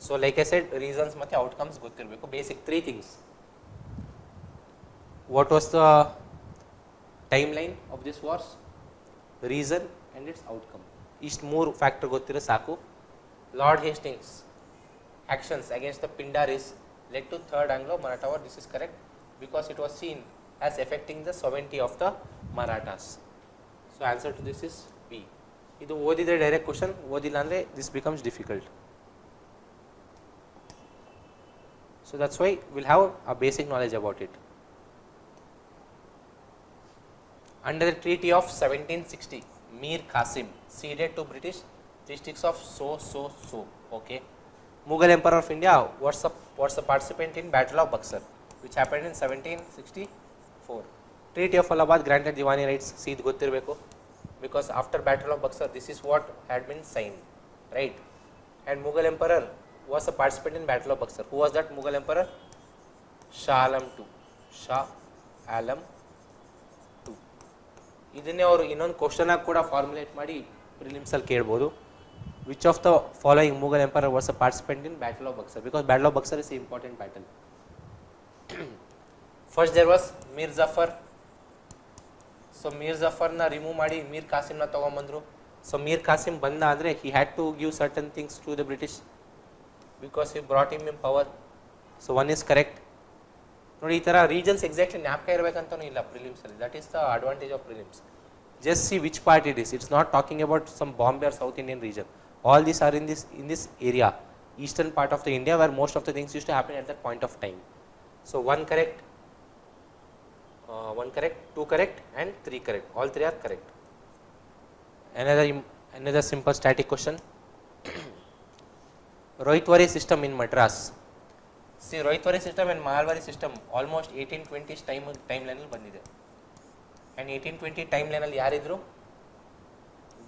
So like I said, reasons ಮತ್ತೆ outcomes ಗೊತ್ತಿರಬೇಕು. Basic 3 things. What was the timeline of this wars? Reason and its outcome. ಇಷ್ಟು 3 factor ಗೊತ್ತಿರೋ ಸಾಕು. Lord Hastings actions against the Pindaris led to third Anglo-Maratha war. This is correct because it was seen as affecting the sovereignty of the Marathas. So answer to this is B. ಇದು ಓದಿದ್ರೆ direct question, ಓದಿಲ್ಲ ಅಂದರೆ this becomes difficult. So that's why we'll have a basic knowledge about it. Under the Treaty of 1760, Mir Qasim ceded to British districts of so. Okay. Mughal Emperor of India was the participant in Battle of Buxar, which happened in 1764. Treaty of Allahabad granted Diwani rights. See it ಗೊತ್ತಿರಬೇಕು. Because after Battle of Buxar, this is what had been signed, right? And Mughal Emperor was a participant in Battle of Buxar. Who was that Mughal Emperor? Shah Alam II. Shah Alam II. ಇದನ್ನೇ ಅವರು ಇನ್ನೊಂದು question ಆಗಿ ಕೂಡ formulate ಮಾಡಿ prelims ಅಲ್ಲಿ ಕೇಳಬಹುದು. Which of the following Mughal Emperor was a participant in Battle of Buxar? Because Battle of Buxar is an important battle. First there was Mir Zafar. So Mir Zafar na remove ಮಾಡಿ Mir Qasim na ತಗೊಂಬಂದ್ರು. So Mir Qasim ಬಂದ ಅಂದ್ರೆ he had to give certain things to the British because he brought him in power. So one is correct. ನೋಡಿ ಈ ತರ regions exactly ಜ್ಞಾಪಕ ಇರಬೇಕಂತನೂ ಇಲ್ಲ prelims ಅಲ್ಲಿ. That is the advantage of prelims. Just see which part it is. It's not talking about some Bombay or South Indian region. All these are in this area, eastern part of the India, where most of the things used to happen at that point of time. So one correct, 2 correct and 3 correct. All 3 are correct. Another simple static question. Rohitwari system in Madras. See, Rohitwari system and Mahalwari system almost 1820s timeline ಅಲ್ಲಿ ಬಂದಿದೆ. And 1820 timeline ಅಲ್ಲಿ ಯಾರಿದ್ರು?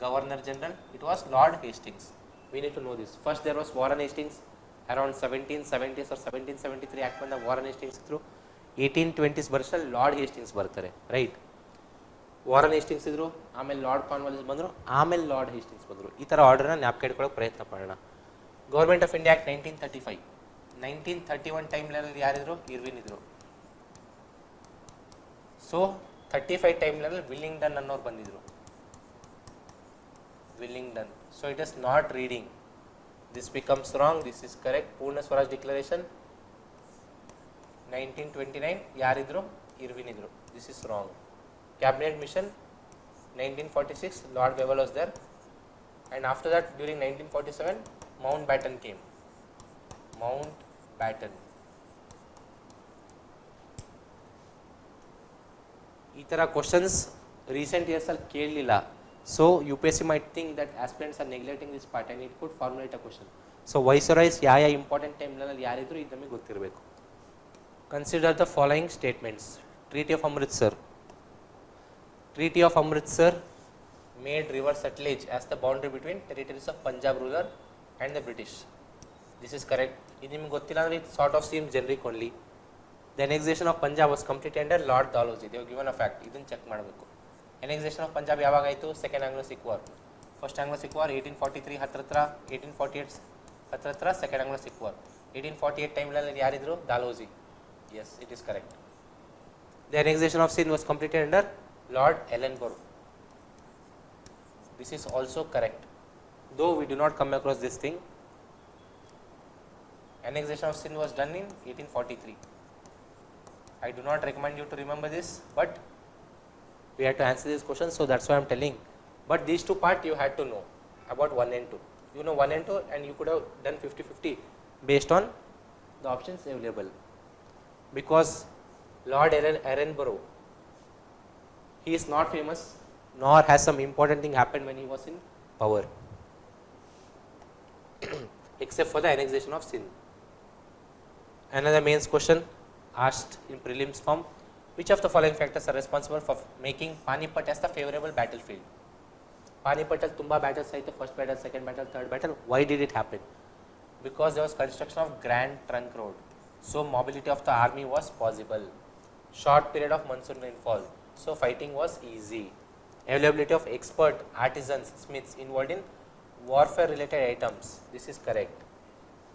Governor General. It was Lord Hastings. We need to know this. First there was Warren Hastings around 1770s or 1773 act ಬಂದ Warren Hastings ಇದ್ರು. 1820s ವರ್ಷದಲ್ಲಿ Lord Hastings ಬರ್ತಾರೆ, right? Warren Hastings ಇದ್ರು, ಆಮೇಲೆ lord Cornwallis ಬಂದರು, ಆಮೇಲೆ lord Hastings ಬಂದರು. ಈ ಥರ ಆರ್ಡರ್ನ ಜ್ಞಾಪಕ ಇಟ್ಕೊಳ್ಳೋಕೆ ಪ್ರಯತ್ನ ಪಡೋಣ. Government of India act 1935. 1931 ಟೈಮ್ನಲ್ಲಿ ಯಾರಿದ್ರು? ಇರ್ವಿನ್ ಇದ್ರು. ಸೊ 35 ಟೈಮ್ನಲ್ಲಿ ವಿಲ್ಲಿಂಗ್ಡನ್ ಅನ್ನೋರು ಬಂದಿದ್ರು. Willingdon. So it is not reading. This becomes wrong. This is correct. ಪೂರ್ಣ ಸ್ವರಾಜ್ ಡಿಕ್ಲರೇಷನ್ 1929 ಯಾರಿದ್ರು? ಇರ್ವಿನ್ ಇದ್ರು. This is wrong. Cabinet mission 1946, Lord Revolt was there, and after that during 1947 Mountbatten came. Mountbatten. ಈ ಥರ questions recent ಇಯರ್ಸಲ್ಲಿ ಕೇಳಲಿಲ್ಲ. So UPSC might think that aspirants are neglecting this part and it could formulate a question. So viceroys ಯಾವ important ಟೈಮ್ನಲ್ಲಿ ಯಾರಿದ್ರು ಇದು ನಮಗೆ ಗೊತ್ತಿರಬೇಕು. Consider the following statements. Treaty of Amritsar. Treaty of Amritsar made river Satluj as the boundary between territories of Punjab ruler and the British. This is correct. This is sort of seems generic only. The annexation of Punjab was completed under Lord Dalhousie. They have given a fact. This check ಮಾಡಬೇಕು. Annexation of Punjab ಯಾವಾಗಾಯಿತು? Second Anglo-Sikh War. First Anglo-Sikh War 1843 ಹತ್ರತ್ರ, 1848 ಹತ್ರತ್ರ Second Anglo-Sikh War. 1848 ಟೈಮ್ನಲ್ಲಿ ಯಾರಿದ್ರು? Dalhousie. Yes, it is correct. The annexation of Sindh was completed under Lord Ellenborough. This is also correct. Though we do not come across this thing. Annexation of Sindh was done in 1843. I do not recommend you to remember this, but we have to answer this question, so that's why I am telling. But these two parts you had to know about 1 and 2. You know 1 and 2 and you could have done 50-50 based on the options available. Because Lord Ellenborough, he is not famous, nor has some important thing happened when he was in power, except for the annexation of Sindh. Another mains question asked in prelims form: which of the following factors are responsible for making Panipat as the favorable battlefield? Panipat al tumba battles aithe, first battle, second battle, third battle. Why did it happen? Because there was construction of Grand Trunk Road, so mobility of the army was possible. Short period of monsoon rainfall, so fighting was easy. Availability of expert artisans, smiths involved in warfare related items. This is correct.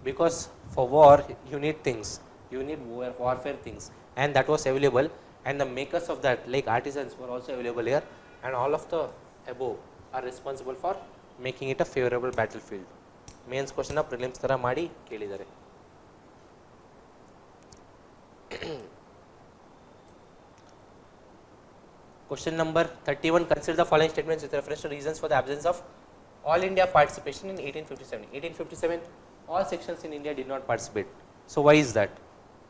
Because for war you need things, you need warfare things, and that was available, and the makers of that like artisans were also available here, and all of the above are responsible for making it a favorable battlefield. Mains question prelims tara ಮಾಡಿ ಕೇಳಿದ್ದಾರೆ. Question number 31, consider the following statements with reference to reasons for the absence of all India participation in 1857. 1857 all sections in India did not participate. So why is that?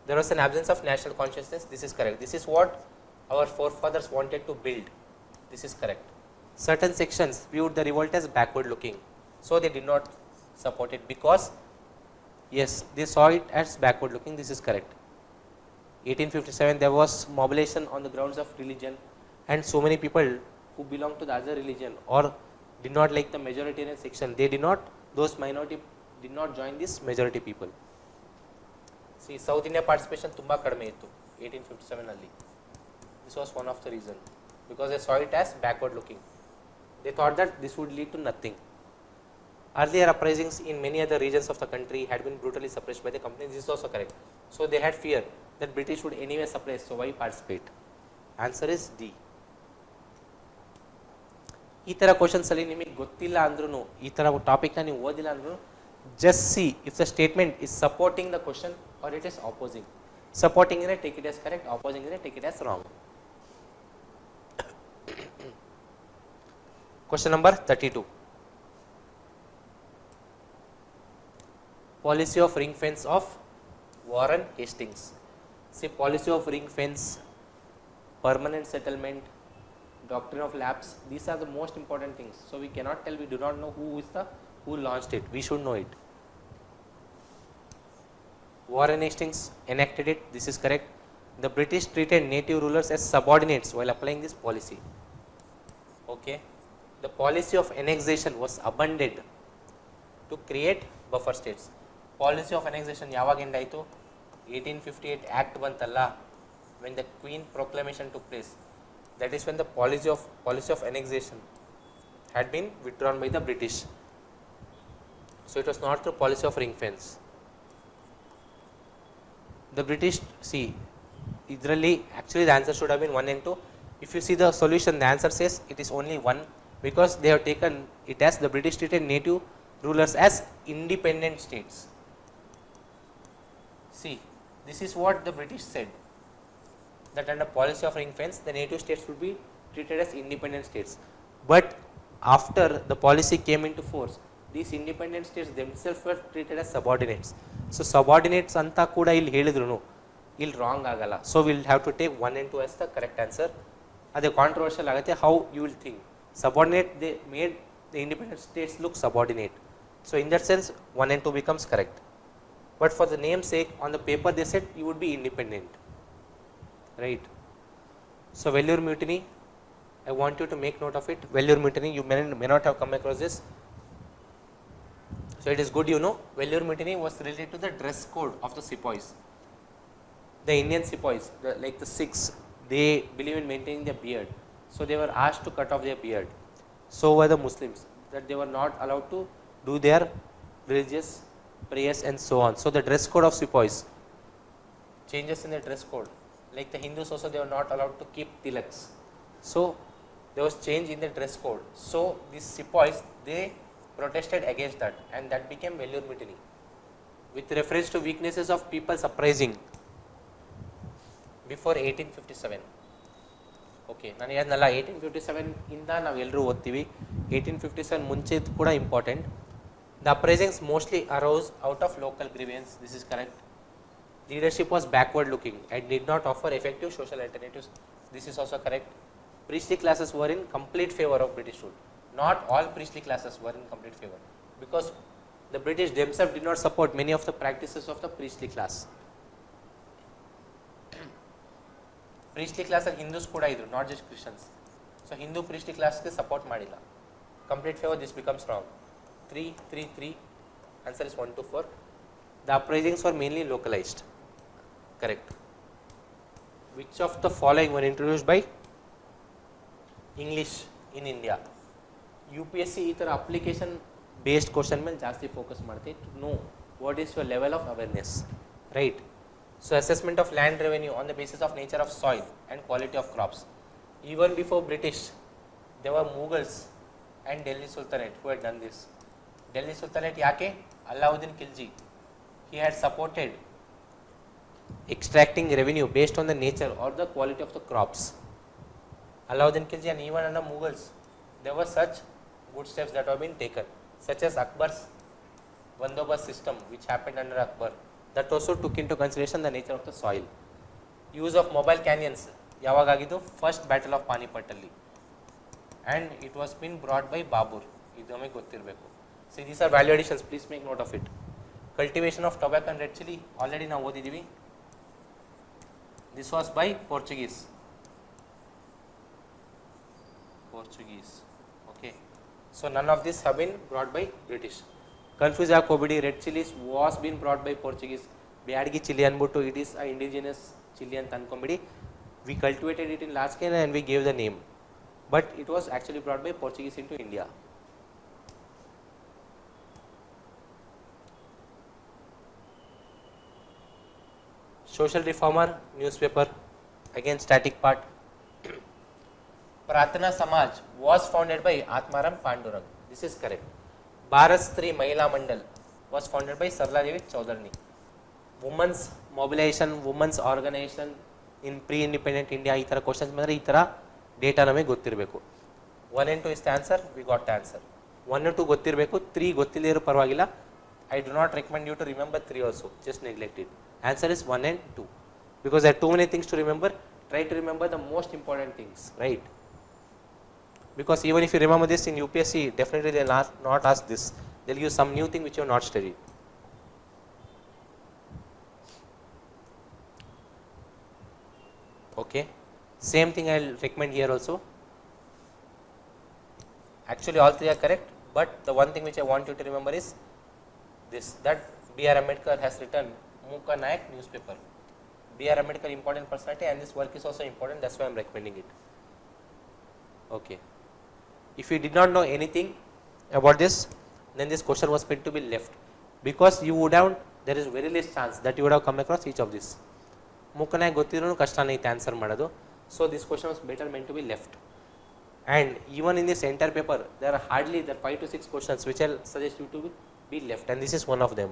There was an absence of national consciousness. This is correct. This is what our forefathers wanted to build. This is correct. Certain sections viewed the revolt as backward looking, so they did not support it because yes, they saw it as backward looking. This is correct. 1857 there was mobilization on the grounds of religion, and so many people who belong to the other religion or did not like the majoritarian section, they did not, those minority did not join this majority people. See, South India participation tumba kadme ittu 1857 alli. This was one of the reason, because they saw it as backward looking. They thought that this would lead to nothing. Earlier uprisings in many other regions of the country had been brutally suppressed by the companies. This is also correct. So they had fear that British would anyway suppress, so why participate? Answer is D. ಈ ಥರ questions ಅಲ್ಲಿ ನಿಮಗೆ ಗೊತ್ತಿಲ್ಲ ಅಂದ್ರೂ, ಈ ಥರ ಟಾಪಿಕ್ನ ನೀವು ಓದಿಲ್ಲ ಅಂದ್ರೂ, just see if the statement is supporting the question or it is opposing. Supporting it, take it as correct. Opposing it, take it as wrong. Question number 32. Policy of ring fence of Warren Hastings. See, policy of ring fence, permanent settlement, doctrine of lapse, these are the most important things. So we cannot tell, we do not know who launched it. We should know it. Warren Hastings enacted it. This is correct. The British treated native rulers as subordinates while applying this policy. Okay. The policy of annexation was abandoned to create buffer states. Policy of annexation ಯಾವಾಗ end ಆಯಿತು? 1858 Act ಬಂತಲ್ಲ, when the Queen proclamation took place. That is when the policy of annexation had been withdrawn by the British. So it was not through policy of ring fence. The British, see, idralli actually the answer should have been 1 and 2. If you see the solution, the answer says it is only 1, because they have taken it as the British treated native rulers as independent states. See, this is what the British said, that under policy of ring fence the native states would be treated as independent states. But after the policy came into force, these independent states themselves were treated as subordinates. So subordinates anta kuda illi helidrunu illi wrong agala. So we will have to take 1 and 2 as the correct answer. Ade controversial agate, how you will think. Subordinate, they made the independent states look subordinate. So in that sense 1 and 2 becomes correct. But for the name's sake, on the paper they said you would be independent. Right. So Vellore mutiny, I want you to make note of it. Vellore mutiny, you may not have come across this. So it is good you know. Vellore mutiny was related to the dress code of the sepoys. The Indian sepoys, like the Sikhs, they believe in maintaining their beard. So they were asked to cut off their beard. So were the Muslims, that they were not allowed to do their religious prayers and so on. So the dress code of sepoys, changes in the dress code. Like the Hindus also, they were not allowed to keep tilaks. So there was change in the dress code. So these sepoys, they protested against that, and that became Vellore mutiny, with reference to weaknesses of people's uprising before 1857. Okay, ನಾನು ಹೇಳಿದ್ನಲ್ಲ 1857 ಇಂದ ನಾವು ಎಲ್ಲರೂ ಓದ್ತೀವಿ, 1857 ಮುಂಚೆ ಕೂಡ important. The uprisings mostly arose out of local grievance. This is correct. Leadership was backward looking and did not offer effective social alternatives. This is also correct. Priestly classes were in complete favor of British rule. Not all priestly classes were in complete favor, because the British themselves did not support many of the practices of the priestly class. Priestly class are Hindus kuda idru, not just Christians. So Hindu priestly class ke support madilla. Complete favor, this becomes wrong. 3, 3, 3. Answer is 1, 2, 4. The uprisings were mainly localized. Correct. Which of the following were introduced by English in India. UPSC ಈ ಥರ application based question ಮೇಲೆ ಜಾಸ್ತಿ focus ಮಾಡುತ್ತೆ to know what is your level of awareness, right. So assessment of land revenue on the basis of nature of soil and quality of crops. Even before British, there were Mughals and Delhi Sultanate who had done this. Delhi Sultanate yake? Alauddin Khilji. He had supported extracting revenue based on the nature or the quality of the crops. Alauddin Khilji and even under Mughals, there were such good steps that have been taken, such as Akbar's Bandobast system, which happened under Akbar. That also took into consideration the nature of the soil. Use of mobile canyons, yavagagidu first battle of Panipat alli, and it was been brought by Babur. Idu nಮಗೆ ಗೊತ್ತಿರಬೇಕು. See, these are value additions, please make note of it. Cultivation of tobacco and red chili already ನಾವು ಓದಿದೀವಿ. This was by Portuguese. Okay, so none of this have been brought by British. Confuse Kobidi, red chilies was been brought by Portuguese. Biadgi chili anbuttu, it is a indigenous chili and tankomidi. We cultivated it in large scale and we gave the name, but it was actually brought by Portuguese into India. Social reformer newspaper, again static part. Pratana Samaj was founded by Atmaram Pandurang. This is correct. Bharat Stree Mahila Mandal was founded by Sarla Devi Chaudhary. Women's mobilization, women's organization in pre-independent India. ಈ ಥರ questions ಬಂದರೆ ಈ ಥರ data ನಮಗೆ ಗೊತ್ತಿರಬೇಕು. 1 and 2 is the answer, we got the answer. 1 and 2 ಗೊತ್ತಿರಬೇಕು, 3 ಗೊತ್ತಿಲ್ಲದೆ ಇರೋ ಪರವಾಗಿಲ್ಲ. I do not recommend you to remember 3 also, just neglect it. Answer is 1 and 2. Because there are too many things to remember, try to remember the most important things, right? Because even if you remember this in UPSC, definitely they will not ask this. They will use some new thing which you have not studied. Okay, same thing I will recommend here also. Actually all 3 are correct, but the one thing which I want you to remember is this, that B.R. Ambedkar has written Mooka Nayak newspaper. B.R. Ambedkar important personality, and this work is also important, that's why I am recommending it. Okay. If you did not know anything about this, then this question was meant to be left, because you would have, there is very less chance that you would have come across each of this. Mukana ಗೊತ್ತಿರೋನು ಕಷ್ಟನೇ ಇತ್ತು answer ಮಾಡೋದು, so this question was better meant to be left. And even in this entire paper, there are hardly 5 to 6 questions which I will suggest you to be left, and this is one of them.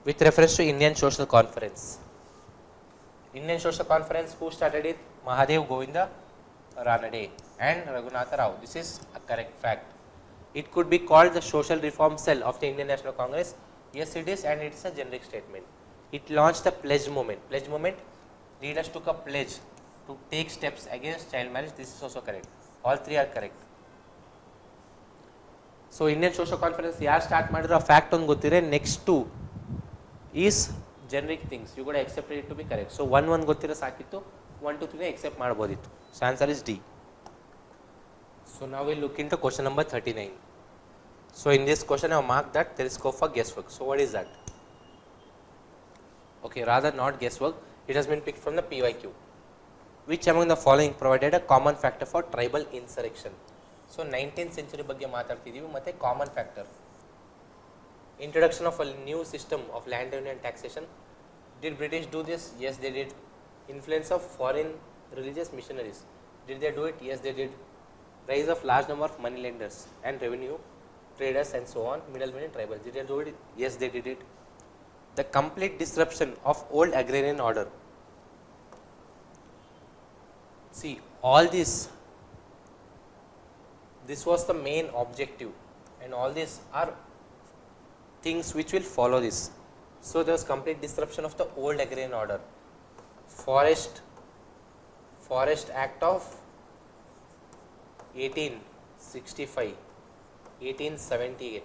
With reference to Indian Social Conference. Indian Social Conference, who started it? Mahadev Govinda Ranade and Raghunatha Rao. This is a correct fact. It could be called the social reform cell of the Indian National Congress. Yes, it is, and it is a generic statement. It launched the pledge movement. Pledge movement, leaders took a pledge to take steps against child marriage. This is also correct. All 3 are correct. So Indian Social Conference yaar start madidro fact on gottire, next 2 is generic things, you got to accept it to be correct. So 1 ಗೊತ್ತಿರೋ ಸಾಕಿತ್ತು, 1 2 3 accept ಮಾಡಬಹುದಿತ್ತು. So answer is D. So now we look into question number 39. So in this question I have marked that there is scope for guesswork. So what is that? Okay, rather not guesswork, it has been picked from the PYQ. Which among the following provided a common factor for tribal insurrection? So 19th century ಬಗ್ಗೆ ಮಾತಾಡ್ತಿದೀವಿ, ಮತ್ತೆ common factor. Introduction of a new system of land revenue and taxation. Did British do this? Yes, they did. Influence of foreign religious missionaries. Did they do it? Yes, they did. Rise of large number of money lenders and revenue traders and so on, middlemen and tribals. Did they do it? Yes, they did it. The complete disruption of old agrarian order. See, all this was the main objective, and all these are things which will follow this. So there was complete disruption of the old agrarian order. Forest Act of 1865, 1878.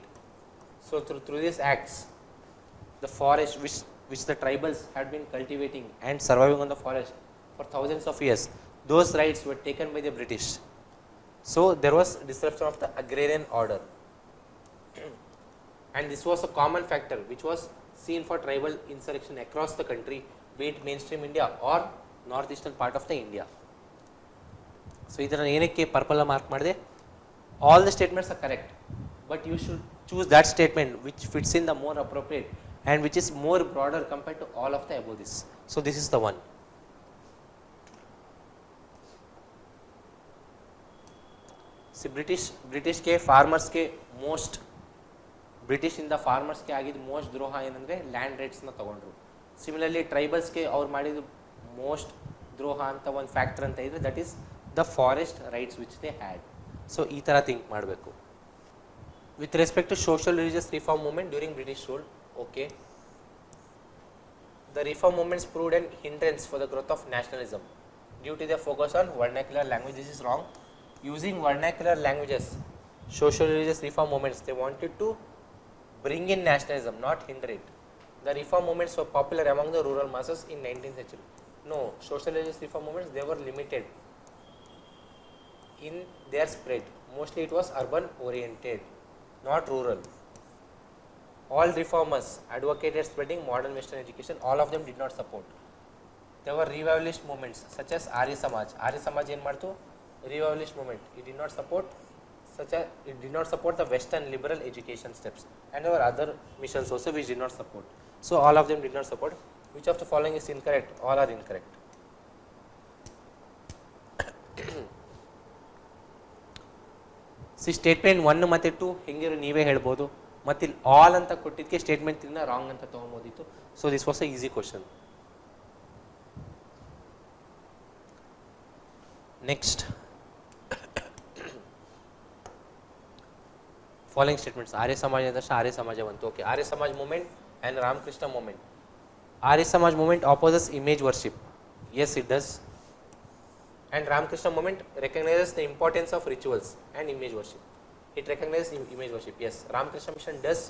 So through these acts, the forest which the tribals had been cultivating and surviving on the forest for thousands of years, those rights were taken by the British. So there was disruption of the agrarian order. And this was a common factor which was seen for tribal insurrection across the country, be it mainstream India or northeastern part of the India. So ಇದನ್ನು ಏನಕ್ಕೆ purple mark ಮಾಡಿದೆ? All the statements are correct, but you should choose that statement which fits in the more appropriate and which is more broader compared to all of the above this. So this is the one. See, British के farmers के most British ಇಂದ farmers ಗೆ ಆಗಿದ್ದು most ದ್ರೋಹ ಏನಂದ್ರೆ land rates ನ ತಗೊಂಡ್ರು. Similarly tribals ಗೆ ಅವ್ರು ಮಾಡಿದ್ದು most ದ್ರೋಹ ಅಂತ ಒಂದು ಫ್ಯಾಕ್ಟರ್ ಅಂತ ಇದ್ರೆ that is the forest rights which they had. So ಈ ತರ think ಮಾಡಬೇಕು. With respect to social religious reform movement during British rule, okay, the reform movements proved an hindrance for the growth of nationalism due to their focus on vernacular language. This is wrong. Using vernacular languages, social religious reform movements, they wanted to bring in nationalism, not hinder it. The reform movements were popular among the rural masses in 19th century. No, social religious reform movements, they were limited in their spread. Mostly it was urban oriented, not rural. All reformers advocated spreading modern Western education. All of them did not support. There were revivalist movements such as Arya Samaj. Arya Samaj ಏನು ಮಾಡ್ತು? Revivalist movement. It did not support the Western liberal education steps, and there were other missions also which did not support. So all of them did not support. Which of the following is incorrect? All are incorrect. See, statement 1 ಮತ್ತೆ 2 ಹೆಂಗಿರು ನೀವೇ ಹೇಳ್ಬೋದು, ಮತ್ತೆ ಇಲ್ಲಿ all ಅಂತ ಕೊಟ್ಟಿದ್ದಕ್ಕೆ statement 3 ನ wrong ಅಂತ ತಗೊಬೋದಿತ್ತು. So this was a easy question. Next following statements. Arya Samaj and Arya Samaj bantu. Okay, Arya Samaj movement and Ramakrishna movement. Arya Samaj movement opposes image worship. Yes, it does. And Ramakrishna movement recognizes the importance of rituals and image worship. It recognizes image worship. Yes, Ramakrishna mission does.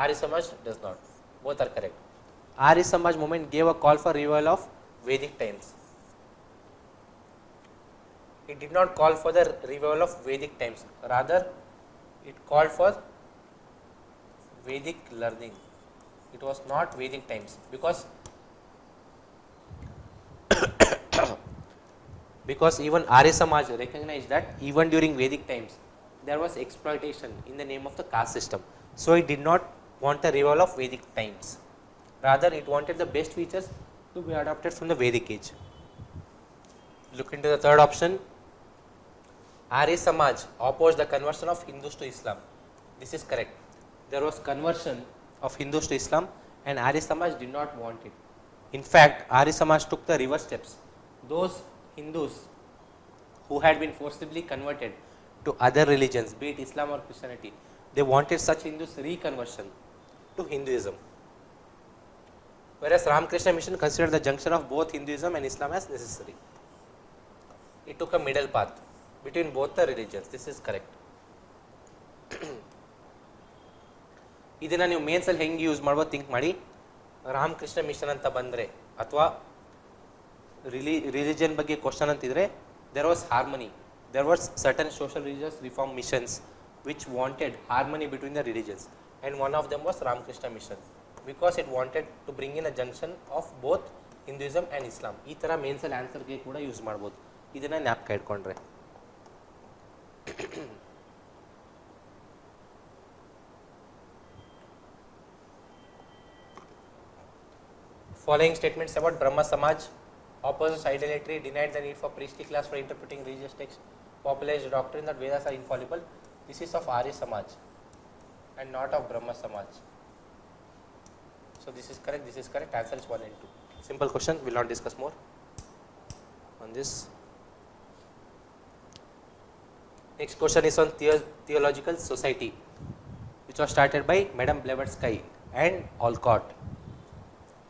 Arya Samaj does not. Both are correct. Arya Samaj movement gave a call for revival of Vedic times. It did not call for the revival of Vedic times. Rather, it called for Vedic learning. It was not Vedic times because even Arya Samaj recognized that even during Vedic times there was exploitation in the name of the caste system. So it did not want the revival of Vedic times. Rather, it wanted the best features to be adopted from the Vedic age. Look into the third option. Arya Samaj opposed the conversion of Hindus to Islam. This is correct. There was conversion of Hindus to Islam and Arya Samaj did not want it. In fact, Arya Samaj took the reverse steps. Those Hindus who had been forcibly converted to other religions, be it Islam or Christianity, they wanted such Hindus reconversion to Hinduism. Whereas Ramakrishna mission considered the junction of both Hinduism and Islam as necessary. It took a middle path between both the religions. This is correct. ಇದನ್ನ ನೀವು mains ಅಲ್ಲಿ ಹೆಂಗೆ use ಮಾಡ್ಬೋದು think ಮಾಡಿ. Ramakrishna mission ಅಂತ ಬಂದರೆ ಅಥವಾ religion ಬಗ್ಗೆ ಕ್ವಶನ್ ಅಂತಿದ್ರೆ there was harmony. There was certain social religious reform missions which wanted harmony between the religions, and one of them was Ramakrishna mission because it wanted to bring in a junction of both Hinduism and Islam. ಈ ಥರ mains ಅಲ್ಲಿ ಆನ್ಸರ್ಗೆ ಕೂಡ use ಮಾಡ್ಬೋದು. ಇದನ್ನ ಜ್ಞಾಪಕ ಇಟ್ಕೊಂಡ್ರೆ following statements about Brahma Samaj opposes idolatry, denied the need for priestly class for interpreting religious texts, popularized the doctrine that Vedas are infallible. This is of Arya Samaj and not of Brahma Samaj. So this is correct, this is correct. Answer is 1 and 2. Simple question, we will not discuss more on this. Next question is on Theological Society, which was started by Madam Blavatsky and Olcott.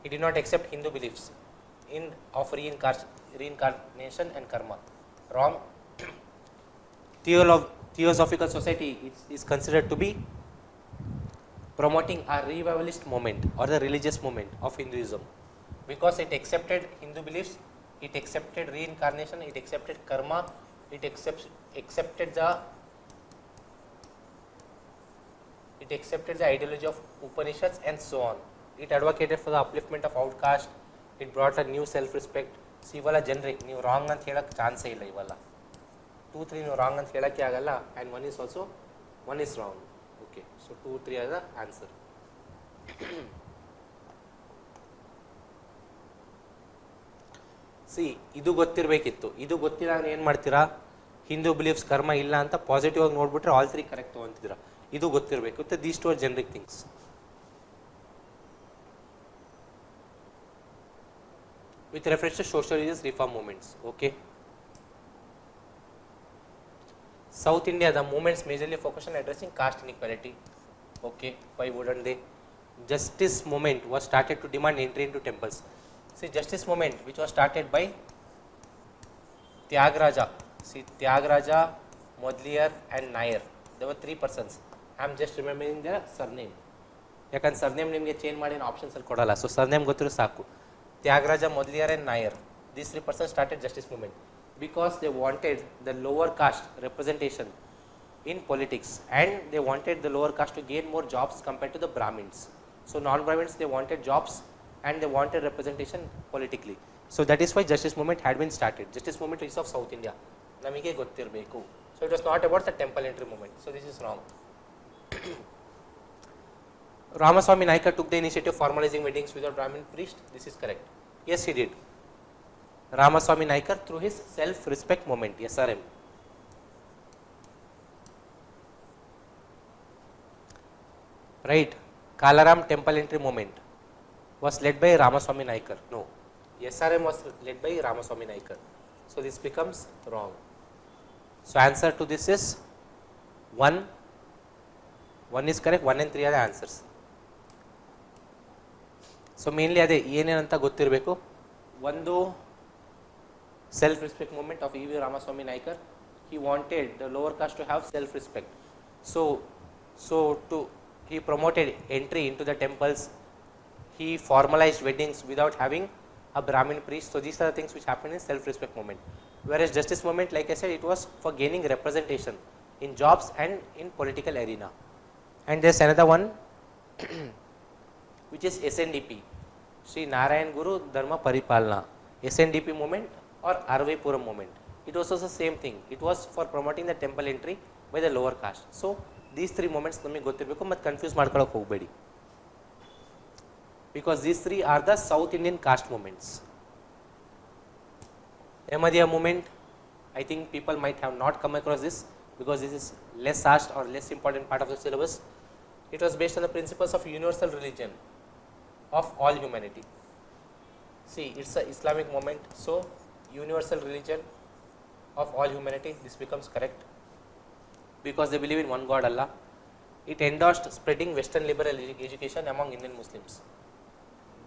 He did not accept Hindu beliefs of reincarnation and karma. Wrong. Theosophical Society is considered to be promoting a revivalist movement or the religious movement of Hinduism because it accepted Hindu beliefs, it accepted reincarnation, it accepted karma, it accepted the ideology of Upanishads and so on. It advocated for the upliftment of outcast. It brought a new self-respect. So ಇವೆಲ್ಲ ಜನರಿಗೆ ನೀವು wrong ಅಂತ ಹೇಳಕ್ಕೆ ಚಾನ್ಸೇ ಇಲ್ಲ ಇವೆಲ್ಲ. 2, 3 ನೀವು wrong ಅಂತ ಹೇಳಕ್ಕೆ ಆಗಲ್ಲ, and 1 is also 1 is wrong. Okay, so 2, 3 are the answer. C ಇದು ಗೊತ್ತಿರಬೇಕಿತ್ತು. ಇದು ಗೊತ್ತಿಲ್ಲ ಅಂದ್ರೆ ಏನು ಮಾಡ್ತೀರಾ, ಹಿಂದೂ ಬಿಲೀಫ್ಸ್ ಕರ್ಮ ಇಲ್ಲ ಅಂತ ಪಾಸಿಟಿವ್ ಆಗಿ ನೋಡ್ಬಿಟ್ರೆ ಆಲ್ 3 ಕರೆಕ್ಟ್ ತೊಗೊಂತಿದ್ದೀರಾ. ಇದು ಗೊತ್ತಿರಬೇಕು. These 2 are generic things. With reference to socio-religious reform movements. Okay. South India, the movements majorly focus on addressing caste inequality. Okay, why wouldn't they? Justice movement was started to demand entry into temples. See, justice movement which was started by Tyagaraja. See, Tyagaraja, Modliar and Nair. There were 3 persons. I am just remembering their surname. ಯಾಕಂದ್ರೆ surname ನಿಮಗೆ change ಮಾಡಿ options ಅಲ್ಲಿ ಕೊಡಲ್ಲ. So surname ಗೊತ್ತಿರೋ ಸಾಕು. Tyagaraja, Modliar and Nair. These 3 persons started justice movement because they wanted the lower caste representation in politics, and they wanted the lower caste to gain more jobs compared to the Brahmins. So non-Brahmins, they wanted jobs and they wanted representation politically. So that is why justice movement had been started. Justice movement is of South India. Namige gottirbeku. So it was not about the temple entry movement. So this is wrong. Ramaswamy Naikar took the initiative of formalizing weddings without Brahmin priest. This is correct. Yes, he did. Ramaswamy Naikar through his self-respect movement, SRM. Right. Kalaram temple entry movement was led by Ramaswamy Naikar. No. SRM was led by Ramaswamy Naikar. So this becomes wrong. So answer to this is 1. 1 is correct. 1 and 3 are the answers. So mainly ಅದೇ ಏನೇನಂತ ಗೊತ್ತಿರಬೇಕು. ಒಂದು self-respect movement of E.V. Ramaswamy Naikar. He wanted the lower caste to have self-respect. So he promoted entry into the temples. He formalized weddings without having a Brahmin priest. So these are the things which happened in self-respect movement. Whereas justice movement, like I said, it was for gaining representation in jobs and in political arena. And there's another one which is SNDP, Sri Narayan Guru Dharma Paripalana. SNDP movement or Arvaipuram movement. It was also the same thing. It was for promoting the temple entry by the lower caste. So these 3 movements ನಮಗೆ ಗೊತ್ತಿರಬೇಕು, ಮತ್ತು confuse ಮಾಡ್ಕೊಳ್ಳೋಕೆ ಹೋಗಬೇಡಿ. Because these 3 are the South Indian caste movements. Ahmadiyya movement, I think people might have not come across this because this is less asked or less important part of the syllabus. It was based on the principles of universal religion of all humanity. See, it's a Islamic movement, so universal religion of all humanity, this becomes correct because they believe in one God, Allah. It endorsed spreading Western liberal education among Indian Muslims.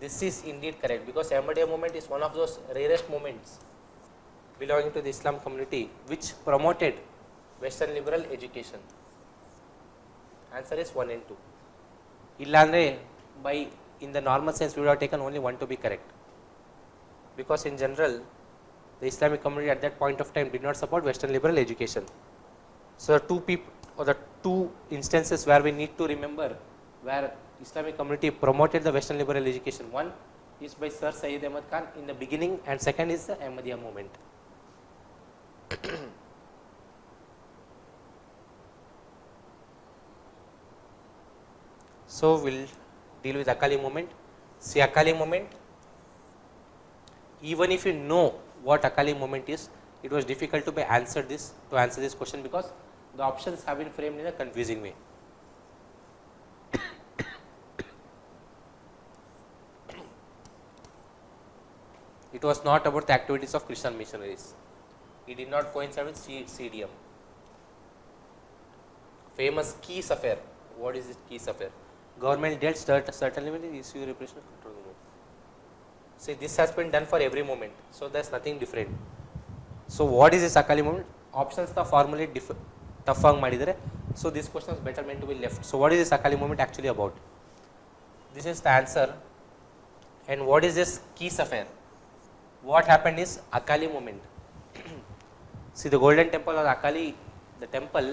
This is indeed correct because Ahmadiyya movement is one of those rarest movements belonging to the Islam community which promoted Western liberal education. Answer is 1 and 2. Illandre by in the normal sense we would have taken only 1 to be correct, because in general the Islamic community at that point of time did not support Western liberal education. So the 2 people or the 2 instances where we need to remember where Islamic community promoted the Western liberal education, one is by Sir Syed Ahmad Khan in the beginning, and second is the Ahmadiyya movement. So we'll deal with Akali movement. See, Akali movement, even if you know what Akali movement is, it was difficult to answer this question because the options have been framed in a confusing way. It was not about the activities of Christian missionaries. It did not coincide with CDM. Famous Keys affair. What is this Keys affair? Government dealt certainly with the issue repression control movement. See, this has been done for every movement, so there's nothing different. So what is this Akali movement? Options the formally tough ಆಗಿ ಮಾಡಿದರೆ, so this question is better meant to be left. So what is this Akali movement actually about? This is the answer. And what is this Keys affair? What happened is Akali movement. See, the golden temple or Akali, the temple,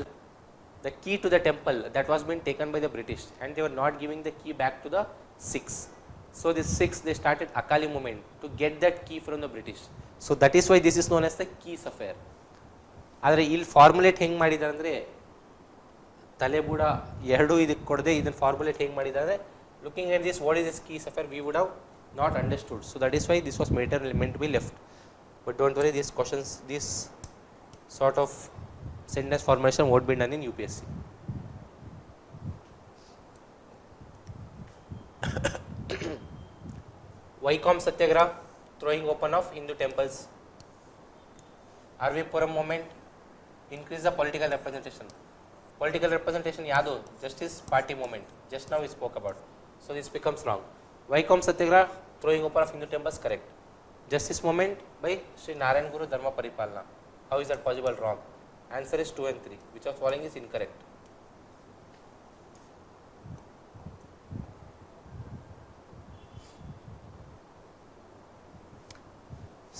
the key to the temple that was being taken by the British, and they were not giving the key back to the Sikhs. So this 6 they started Akali movement to get that key from the British. So that is why this is known as the Keys affair. ಆದರೆ ಇಲ್ಲಿ formulate ಹೆಂಗೆ ಮಾಡಿದ್ದಾರೆ ಅಂದರೆ ತಲೆಬುಡ ಎರಡೂ ಇದಕ್ಕೆ ಕೊಡದೆ ಇದನ್ನು formulate ಹೆಂಗೆ ಮಾಡಿದ್ದಾರೆ, looking at this what is this keys affair we would have not understood. So that is why this was meant to be left. But don't worry, these questions, this sort of sentence formation won't be done in UPSC. Vaikom Satyagraha, throwing open of Hindu temples. Arvipuram movement, increase the political representation. Political representation yado, justice party movement, just now we spoke about. So this becomes wrong. Vaikom Satyagraha, throwing open of Hindu temples, correct. Justice movement by Sri Narayan Guru Dharma Paripalana, how is that possible? Wrong. Answer is 2 and 3, which of following is incorrect.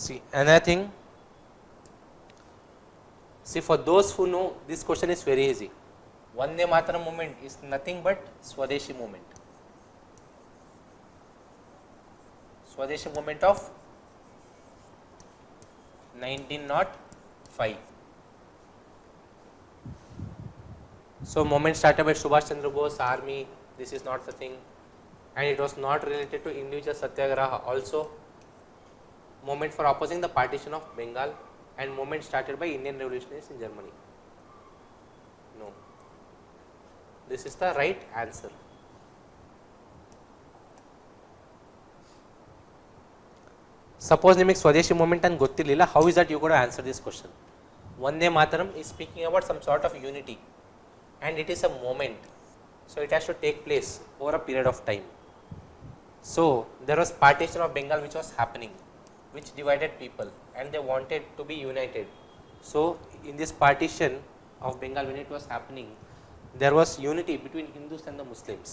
See, another thing, see, for those who know, this question is very easy. Vande Mataram movement is nothing but Swadeshi movement. Swadeshi movement of 1905. So movement started by Subhash Chandra Bose, army, this is not the thing, and it was not related to individual Satyagraha. Also, movement for opposing the partition of Bengal, and movement started by Indian revolutionists in Germany. No, this is the right answer. Suppose ನಿಮಗೆ ಸ್ವದೇಶಿ movement ಅಂತ ಗೊತ್ತಿರಲಿಲ್ಲ, how is that you got to answer this question? Vande Mataram is speaking about some sort of unity, and it is a moment, so it has to take place over a period of time. So there was partition of Bengal which was happening, which divided people, and they wanted to be united. So in this partition of Bengal, when it was happening, there was unity between Hindus and the Muslims,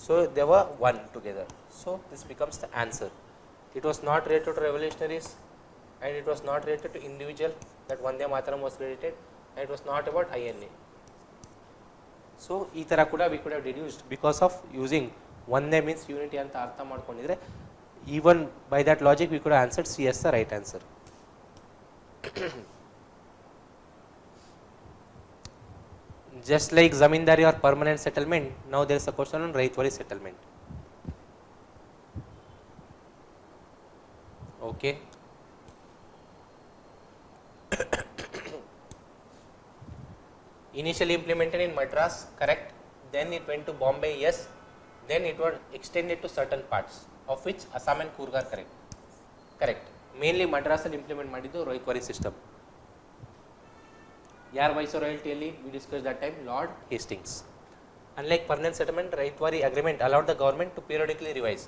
so they were one together. So this becomes the answer. It was not related to revolutionaries, and it was not related to individual, that Vande Mataram was related, and it was not about INA. So ee tara kuda we could have deduced, because of using Vande means unity anta artha madkondidre, even by that logic we could have answered C as the right answer. Just like zamindari or permanent settlement, now there is a question on Raitwari settlement. Okay. Initially implemented in Madras, correct. Then it went to Bombay, yes. Then it was extended to certain parts, of which Assam and Coorg are correct. Correct. Mainly Madras ಅಲ್ಲಿ implement ಮಾಡಿದ್ದು Raitwari system. ಯಾರ viceroyalty we discussed that time, Lord Hastings. Unlike permanent settlement, Raitwari agreement allowed the government to periodically revise.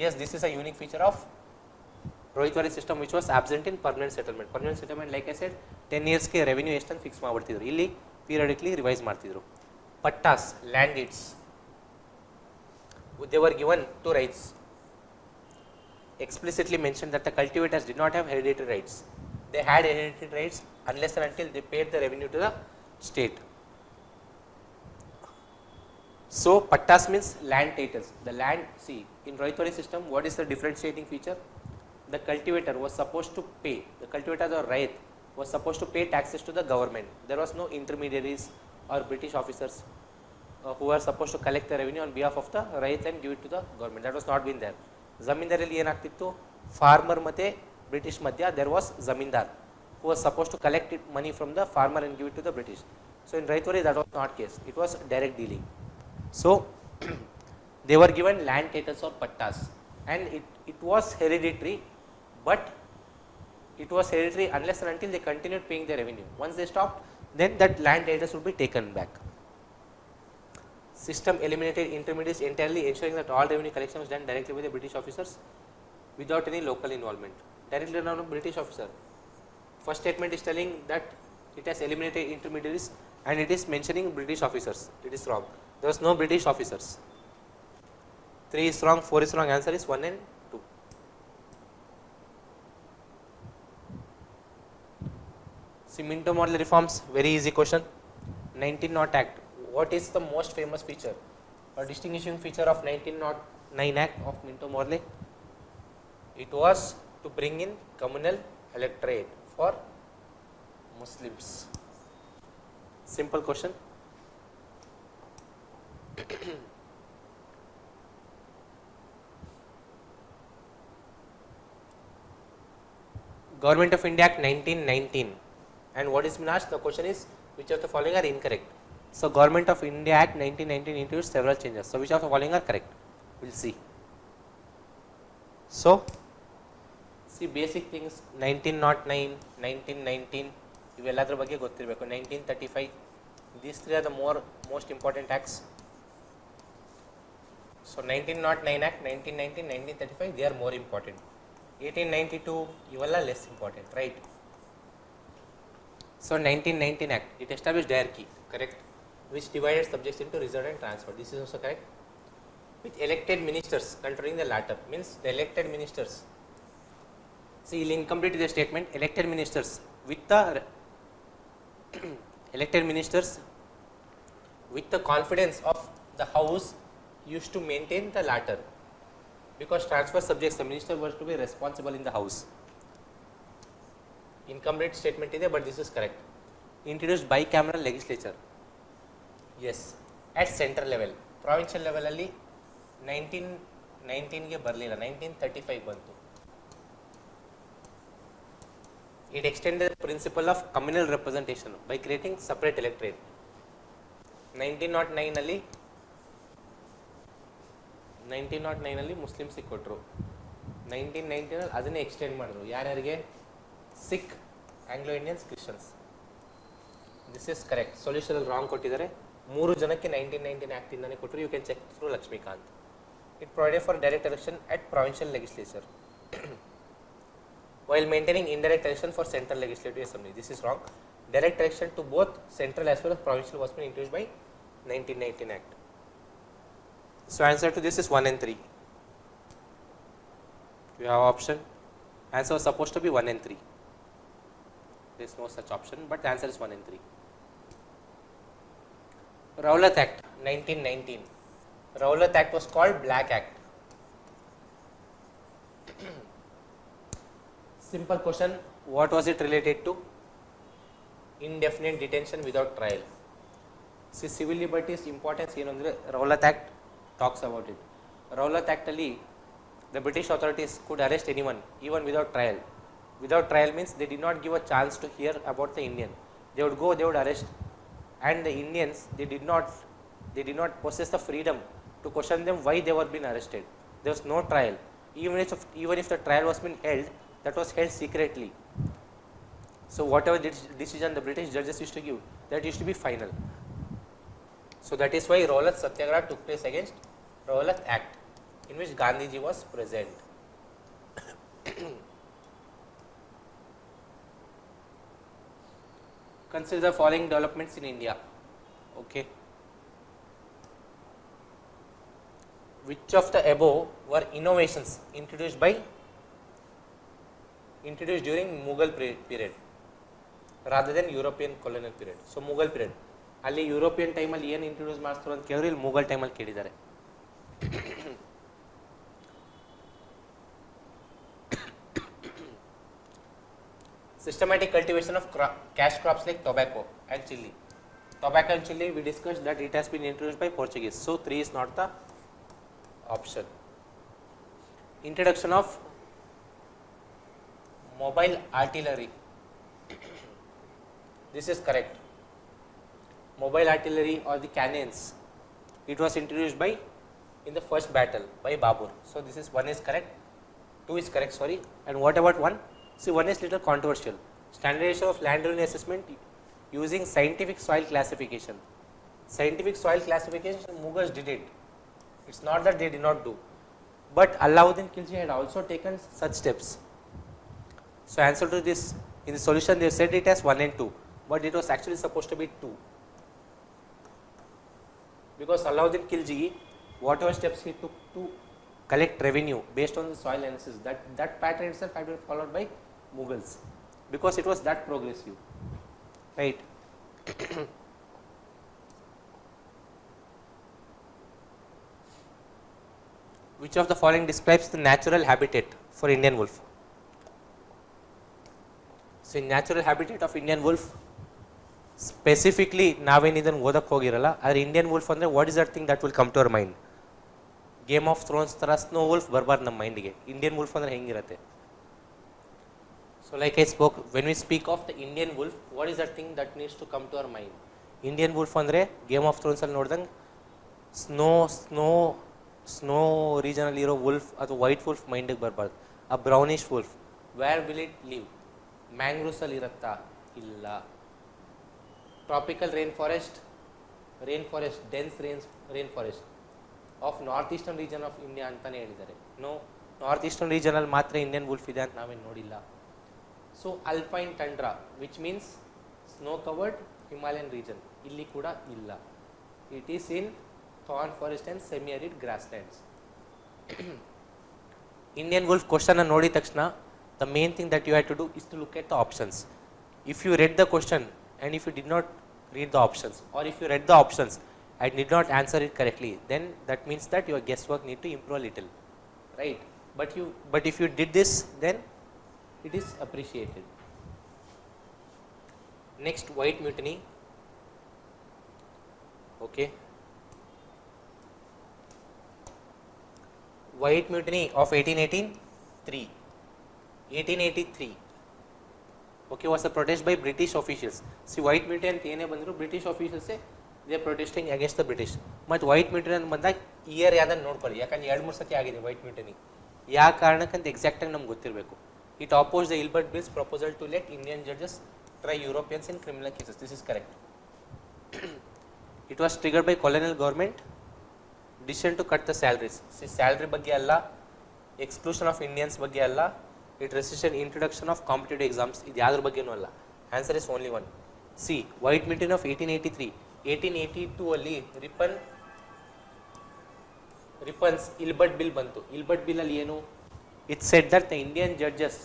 Yes, this is a unique feature of Raitwari system which was absent in permanent settlement. Permanent settlement, like I said, 10 years ಗೆ revenue ಎಷ್ಟು ಅಂತ fix ಮಾಡ್ಬಿಡ್ತಿದ್ರು, ಇಲ್ಲಿ periodically revise ಮಾಡ್ತಿದ್ರು. Pattas, land deeds, they were given two rights. Explicitly mentioned that the cultivators did not have hereditary rights. They had hereditary rights unless and until they paid the revenue to the state. So pattas means land titles. The land, see, in Raitwari system, what is the differentiating feature? The cultivator was supposed to pay, the cultivator or Rait was supposed to pay taxes to the government. There was no intermediaries or British officers who were supposed to collect the revenue on behalf of the Rait and give it to the government. That was not been there. Zamindarilli ಏನಾಗ್ತಿತ್ತು, farmer ಮತ್ತೆ British ಮಧ್ಯ there was zamindar who was supposed to collect it money from the farmer and give it to the British. So in Raitwari that was not case, it was direct dealing. So they were given land titles or pattas, and it was hereditary, but it was hereditary unless and until they continued paying their revenue. Once they stopped, then that land titles would be taken back. System eliminated intermediaries entirely, ensuring that all revenue collection was done directly by the British officers without any local involvement. Directly done by British officer. First statement is telling that it has eliminated intermediaries and it is mentioning British officers. It is wrong. There was no British officers. 3 is wrong, 4 is wrong. Answer is 1 and 2. See, Minto model reforms, very easy question. 19 Act. What is the most famous feature or distinguishing feature of 19 9 Act of Minto Morley? It was to bring in communal electorate for Muslims. Simple question. Government of India Act 1919. And what is been asked? The question is, which of the following are incorrect? So, Government of India Act 1919 introduced several changes. So, which of the following are correct? We will see. So, see basic things 1909, 1919, ಇವೆಲ್ಲದರ ಬಗ್ಗೆ ಗೊತ್ತಿರಬೇಕು. 1935, these three are the most important acts. So 1909 Act, 1919, 1935, they are more important. 1892, ಇವೆಲ್ಲ less important, right? So 1919 Act, it established hierarchy, correct? Which divided subjects into reserved and transferred. This is also correct. With elected ministers controlling the latter, means the elected ministers. See, incomplete is the statement. Elected ministers with the elected ministers with the confidence of the house used to maintain the latter, because transfer subjects the minister was to be responsible in the house. Incomplete statement is there, but this is correct. Introduced bicameral legislature. Yes, at central level. Provincial level ಅಲ್ಲಿ 1919 ಗೆ ಬರಲಿಲ್ಲ, 1935 ಬಂತು. It extended the principle of communal representation by creating separate electorate. 1909 ಅಲ್ಲಿ Muslims ಕೊಟ್ಟರು. 1919 ಅದನ್ನೇ extend ಮಾಡಿದ್ರು. ಯಾರ್ಯಾರಿಗೆ? Sikh, Anglo Indians, Christians. This is correct. Solution ಅಲ್ಲಿ ರಾಂಗ್ ಕೊಟ್ಟಿದ್ದಾರೆ. 3 ಜನಕ್ಕೆ 1919 ಆಕ್ಟ್ ಇಂದಾನೆ ಕೊಟ್ಟರು. You can check through Lakshmikanth. It provided for direct election at provincial legislature while maintaining indirect election for central legislative assembly. This is wrong. Direct election to both central as well as provincial was been introduced by 1919 Act. So answer to this is 1 and 3. You have option. Answer was supposed to be 1 and 3. There is no such option, but the answer is 1 and 3. Revolt Act 1919. Revolt Act was called Black Act. Simple question, what was it related to? Indefinite detention without trial. See, civil liberties importance ಏನು ಅಂದರೆ Revolt Act talks about it. Revolt Act ಅಲ್ಲಿ the British authorities could arrest anyone even without trial. Without trial means they did not give a chance to hear about the Indian. They would go, they would arrest, and the Indians they did not possess the freedom to question them why they were being arrested. There was no trial. Even if the trial was being held, that was held secretly. So whatever decision the British judges used to give, that used to be final. So that is why Revolt Satyagraha took place against Revolt Act, in which Gandhiji was present. Consider the following developments in India. Okay. Which of the above were innovations introduced during Mughal period rather than European colonial period? So Mughal period. ಅಲ್ಲಿ European ಟೈಮಲ್ಲಿ ಏನು introduce ಮಾಡ್ತಾರೆ ಅಂತ ಕೇಳಿದ್ರೆ ಇಲ್ಲಿ ಮುಘಲ್ ಟೈಮಲ್ಲಿ ಕೇಳಿದ್ದಾರೆ. Systematic cultivation of cash crops like tobacco and chili. Tobacco and chili, we discussed that it has been introduced by Portuguese. So 3 is not the option. Introduction of mobile artillery. This is correct. Mobile artillery or the cannons, it was introduced by in the first battle by Babur. So this is 1 is correct, 2 is correct, sorry. And what about 1? See, 1 is little controversial. Standardization of land revenue assessment using scientific soil classification. Scientific soil classification, Mughals did it. It's not that they did not do, but Alauddin Khilji had also taken such steps. So answer to this, in the solution they said it as 1 and 2, but it was actually supposed to be 2. Because Alauddin Khilji, whatever steps he took to collect revenue based on the soil analysis, that pattern itself had been followed by Mughals, because it was that progressive, right? Which of the following describes the natural habitat for Indian wolf? So in natural habitat of Indian wolf, specifically ನಾವೇನು ಇದನ್ನು ಓದಕ್ಕೆ ಹೋಗಿರಲ್ಲ, ಆದರೆ Indian wolf ಅಂದರೆ what is that thing that will come to our mind? Game of Thrones ಥರ snow wolf ಬರಬಾರ್ದು ನಮ್ಮ ಮೈಂಡಿಗೆ. Indian wolf ಅಂದರೆ ಹೆಂಗಿರುತ್ತೆ? So like I spoke, when we speak of the Indian wolf, what is that thing that needs to come to our mind? Indian wolf ಅಂದರೆ game of Thrones ಅಲ್ಲಿ ನೋಡ್ದಂಗೆ snow ರೀಜನಲ್ಲಿ ಇರೋ wolf ಅಥವಾ white wolf ಮೈಂಡಿಗೆ ಬರಬಾರ್ದು. ಆ brownish wolf, where will it live? ಮ್ಯಾಂಗ್ರೂವ್ಸಲ್ಲಿ ಇರುತ್ತಾ? ಇಲ್ಲ. Tropical rain forest, dense rain forest of north eastern region of India ಅಂತಲೇ ಹೇಳಿದ್ದಾರೆ. ನೋ, ನಾರ್ತ್ ಈಸ್ಟರ್ನ್ ರೀಜನಲ್ಲಿ ಮಾತ್ರ ಇಂಡಿಯನ್ wolf ಇದೆ ಅಂತ ನಾವೇನು ನೋಡಿಲ್ಲ. So alpine tundra which means snow covered Himalayan region, ಇಲ್ಲಿ ಕೂಡ ಇಲ್ಲ. It is in thorn forest and semi arid grasslands. Indian wolf question ನೋಡಿದ ತಕ್ಷಣ the main thing that you have to do is to look at the options. If you read the question and if you did not read the options, or if you read the options and did not answer it correctly, then that means that your guesswork need to improve a little, right? But if you did this, then it is appreciated. Next, white mutiny. Okay, white mutiny of 1883. Okay, was a protest by British officials. See, white mutiny ಅಂತ ಏನೇ ಬಂದರು British ಆಫೀಸರ್ಸೇ they are protesting against the British. ಮತ್ತು white mutiny ಅಂತ ಬಂದಾಗ year ಯಾವ್ದನ್ನು ನೋಡ್ಕೊಳ್ಳಿ, ಯಾಕಂದ್ರೆ 2-3 ಸತಿ ಆಗಿದೆ ವೈಟ್ ಮ್ಯೂಟನಿ. ಯಾವ ಕಾರಣಕ್ಕಂತ ಎಕ್ಸಾಕ್ಟಾಗಿ ನಮ್ಗೆ ಗೊತ್ತಿರಬೇಕು. It oppose the Ilbert bills proposal to let Indian judges try Europeans in criminal cases. This is correct. It was triggered by colonial government decision to cut the salaries. C, salary ಬಗ್ಗೆ ಅಲ್ಲ, exclusion of Indians ಬಗ್ಗೆ ಅಲ್ಲ, it resisted introduction of competitive exams. ಇದು ಯಾವ್ದ್ರ ಬಗ್ಗೆನೂ ಅಲ್ಲ. Answer is only one. C, white mutiny of 1883. 1882 ಅಲ್ಲಿ Ripon's Ilbert bill ಬಂತು. ಇಲ್ಬರ್ಟ್ ಬಿಲ್ ಅಲ್ಲಿ ಏನು? It said that the Indian judges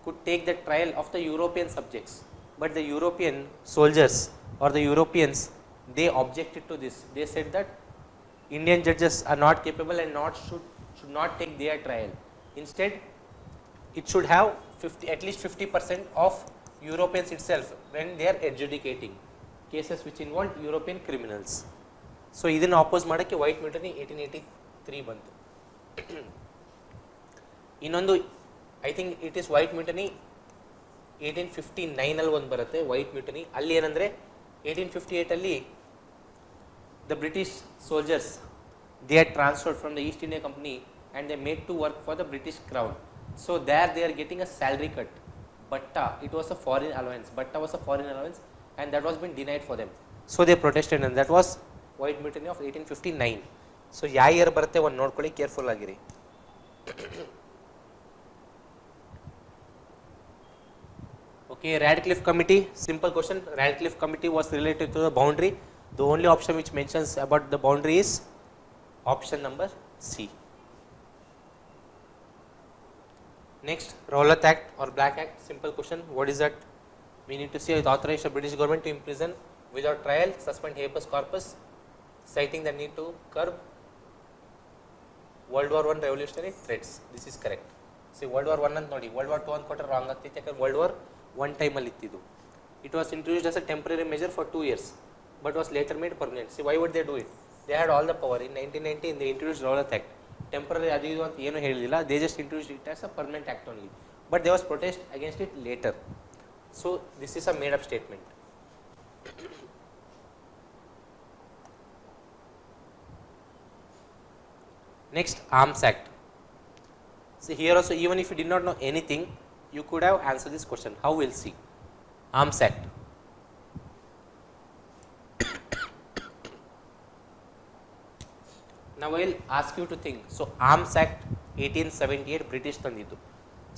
could take the trial of the European subjects, but the European soldiers are the Europeans they objected to this. They said that Indian judges are not capable and should not take their trial. Instead, it should have at least 50% of Europeans itself when they are adjudicating cases which involve European criminals. So ಇದನ್ನು oppose ಮಾಡೋಕ್ಕೆ white mutiny 1883 ಬಂತು. ಇನ್ನೊಂದು I think it is white mutiny 1859 ಅಲ್ಲಿ ಒಂದು ಬರುತ್ತೆ white ಮ್ಯೂಟನಿ. ಅಲ್ಲಿ ಏನಂದರೆ 1858 ಅಲ್ಲಿ the British soldiers, they are transferred from the East India Company and they made to work for the British Crown. So there they are getting a salary cut. Batta, it was a foreign allowance. Batta was a foreign allowance and that was been denied for them. So they protested and that was White Mutiny of 1859. So ಯಾವ year ಬರುತ್ತೆ ಒಂದು ನೋಡ್ಕೊಳ್ಳಿ, careful ಆಗಿರಿ. Okay, Radcliffe Committee, simple question. Radcliffe Committee was related to the boundary. The only option which mentions about the boundary is option number C. Next, Revolt Act or Black Act, simple question. What is that? We need to see it authorized the British government to imprison without trial, suspend habeas corpus, citing the need to curb World War I revolutionary threats. This is correct. See, World War I ಅಂತ ನೋಡಿ, World War II ಅಂತ ಕೊಟ್ಟರೆ wrong ಆಗ್ತಿತ್ತು, ಯಾಕಂದ್ರೆ World War I ಟೈಮಲ್ಲಿ ಇತ್ತಿದ್ದು. It was introduced as a temporary measure for 2 years, but was later made permanent. See, why would they do it? They had all the power. In 1990, they introduced Revolt Act. Temporary ಅದು ಇದು ಅಂತ ಏನು ಹೇಳಿಲ್ಲ, they just introduced it as a permanent act only. But there was protest against it later. So this is a made up statement. Next, Arms Act. See, here also, even if you did not know anything, you could have answered this question. How? We'll see. Arms Act. Now I will ask you to think. So Arms Act 1878 British ತಂದಿದ್ದು.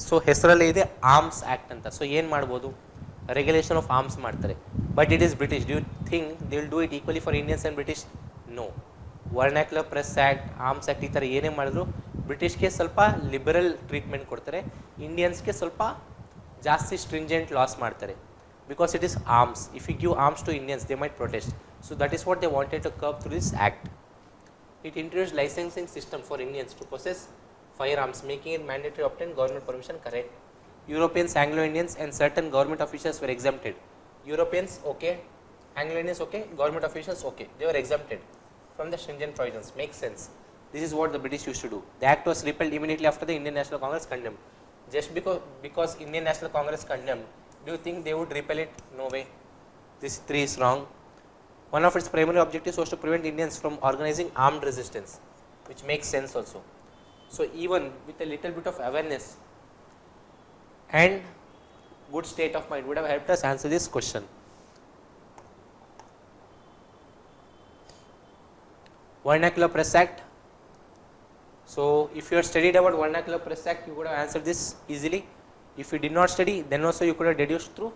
So ಹೆಸರಲ್ಲೇ ಇದೆ arms act ಅಂತ. So ಏನು ಮಾಡ್ಬೋದು? Regulation of arms ಮಾಡ್ತಾರೆ. But it is British. Do think they will do it equally for Indians and British? No. Vernacular press act, arms act ಈ ಥರ ಏನೇ ಮಾಡಿದ್ರು ಬ್ರಿಟಿಷ್ಗೆ ಸ್ವಲ್ಪ ಲಿಬರಲ್ ಟ್ರೀಟ್ಮೆಂಟ್ ಕೊಡ್ತಾರೆ, ಇಂಡಿಯನ್ಸ್ಗೆ ಸ್ವಲ್ಪ ಜಾಸ್ತಿ ಸ್ಟ್ರಿಂಜೆಂಟ್ ಲಾಸ್ ಮಾಡ್ತಾರೆ. Because it is arms. If you give arms to Indians they might protest. So that is what they wanted to curb through this act. It introduced licensing system for Indians to possess firearms, making it mandatory to obtain government permission. Correct. Europeans, Anglo-Indians and certain government officials were exempted. Europeans okay, Anglo-Indians okay, government officials okay. They were exempted from the stringent provisions. Makes sense. This is what the British used to do. The act was repealed immediately after the Indian National Congress condemned. Just because Indian National Congress condemned, do you think they would repeal it? No way. This 3 is wrong. One of its primary objectives was to prevent Indians from organizing armed resistance, which makes sense also. So even with a little bit of awareness and good state of mind would have helped us answer this question. Vernacular Press Act. So if you had studied about Vernacular Press Act, you would have answered this easily. If you did not study, then also you could have deduced through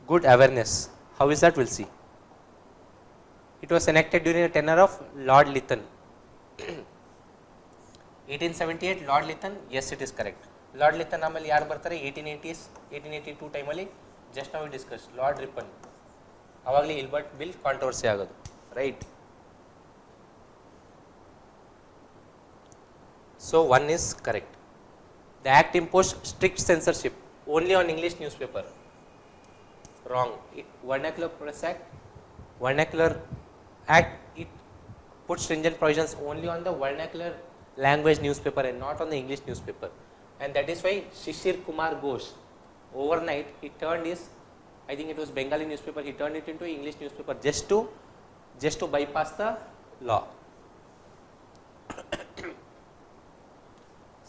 good awareness. How is that? We'll see. It was enacted during the tenure of Lord Lytton. 1878 Lord Lytton, yes, it is correct. Lord Lytton ಆಮೇಲೆ ಯಾರು ಬರ್ತಾರೆ 1880s 1882 ಟೈಮಲ್ಲಿ just ನಾವು discuss lord Ripon ಅವಾಗಲೇ Ilbert bill controversy ಆಗೋದು right. So 1 is correct. The act imposed strict censorship only on English newspaper. Wrong. Vernacular Press Act, Vernacular Act, it puts stringent provisions only on the vernacular language newspaper and not on the English newspaper. And that is why Shishir Kumar Ghosh, overnight he turned his, I think it was Bengali newspaper, he turned it into English newspaper just to bypass the law.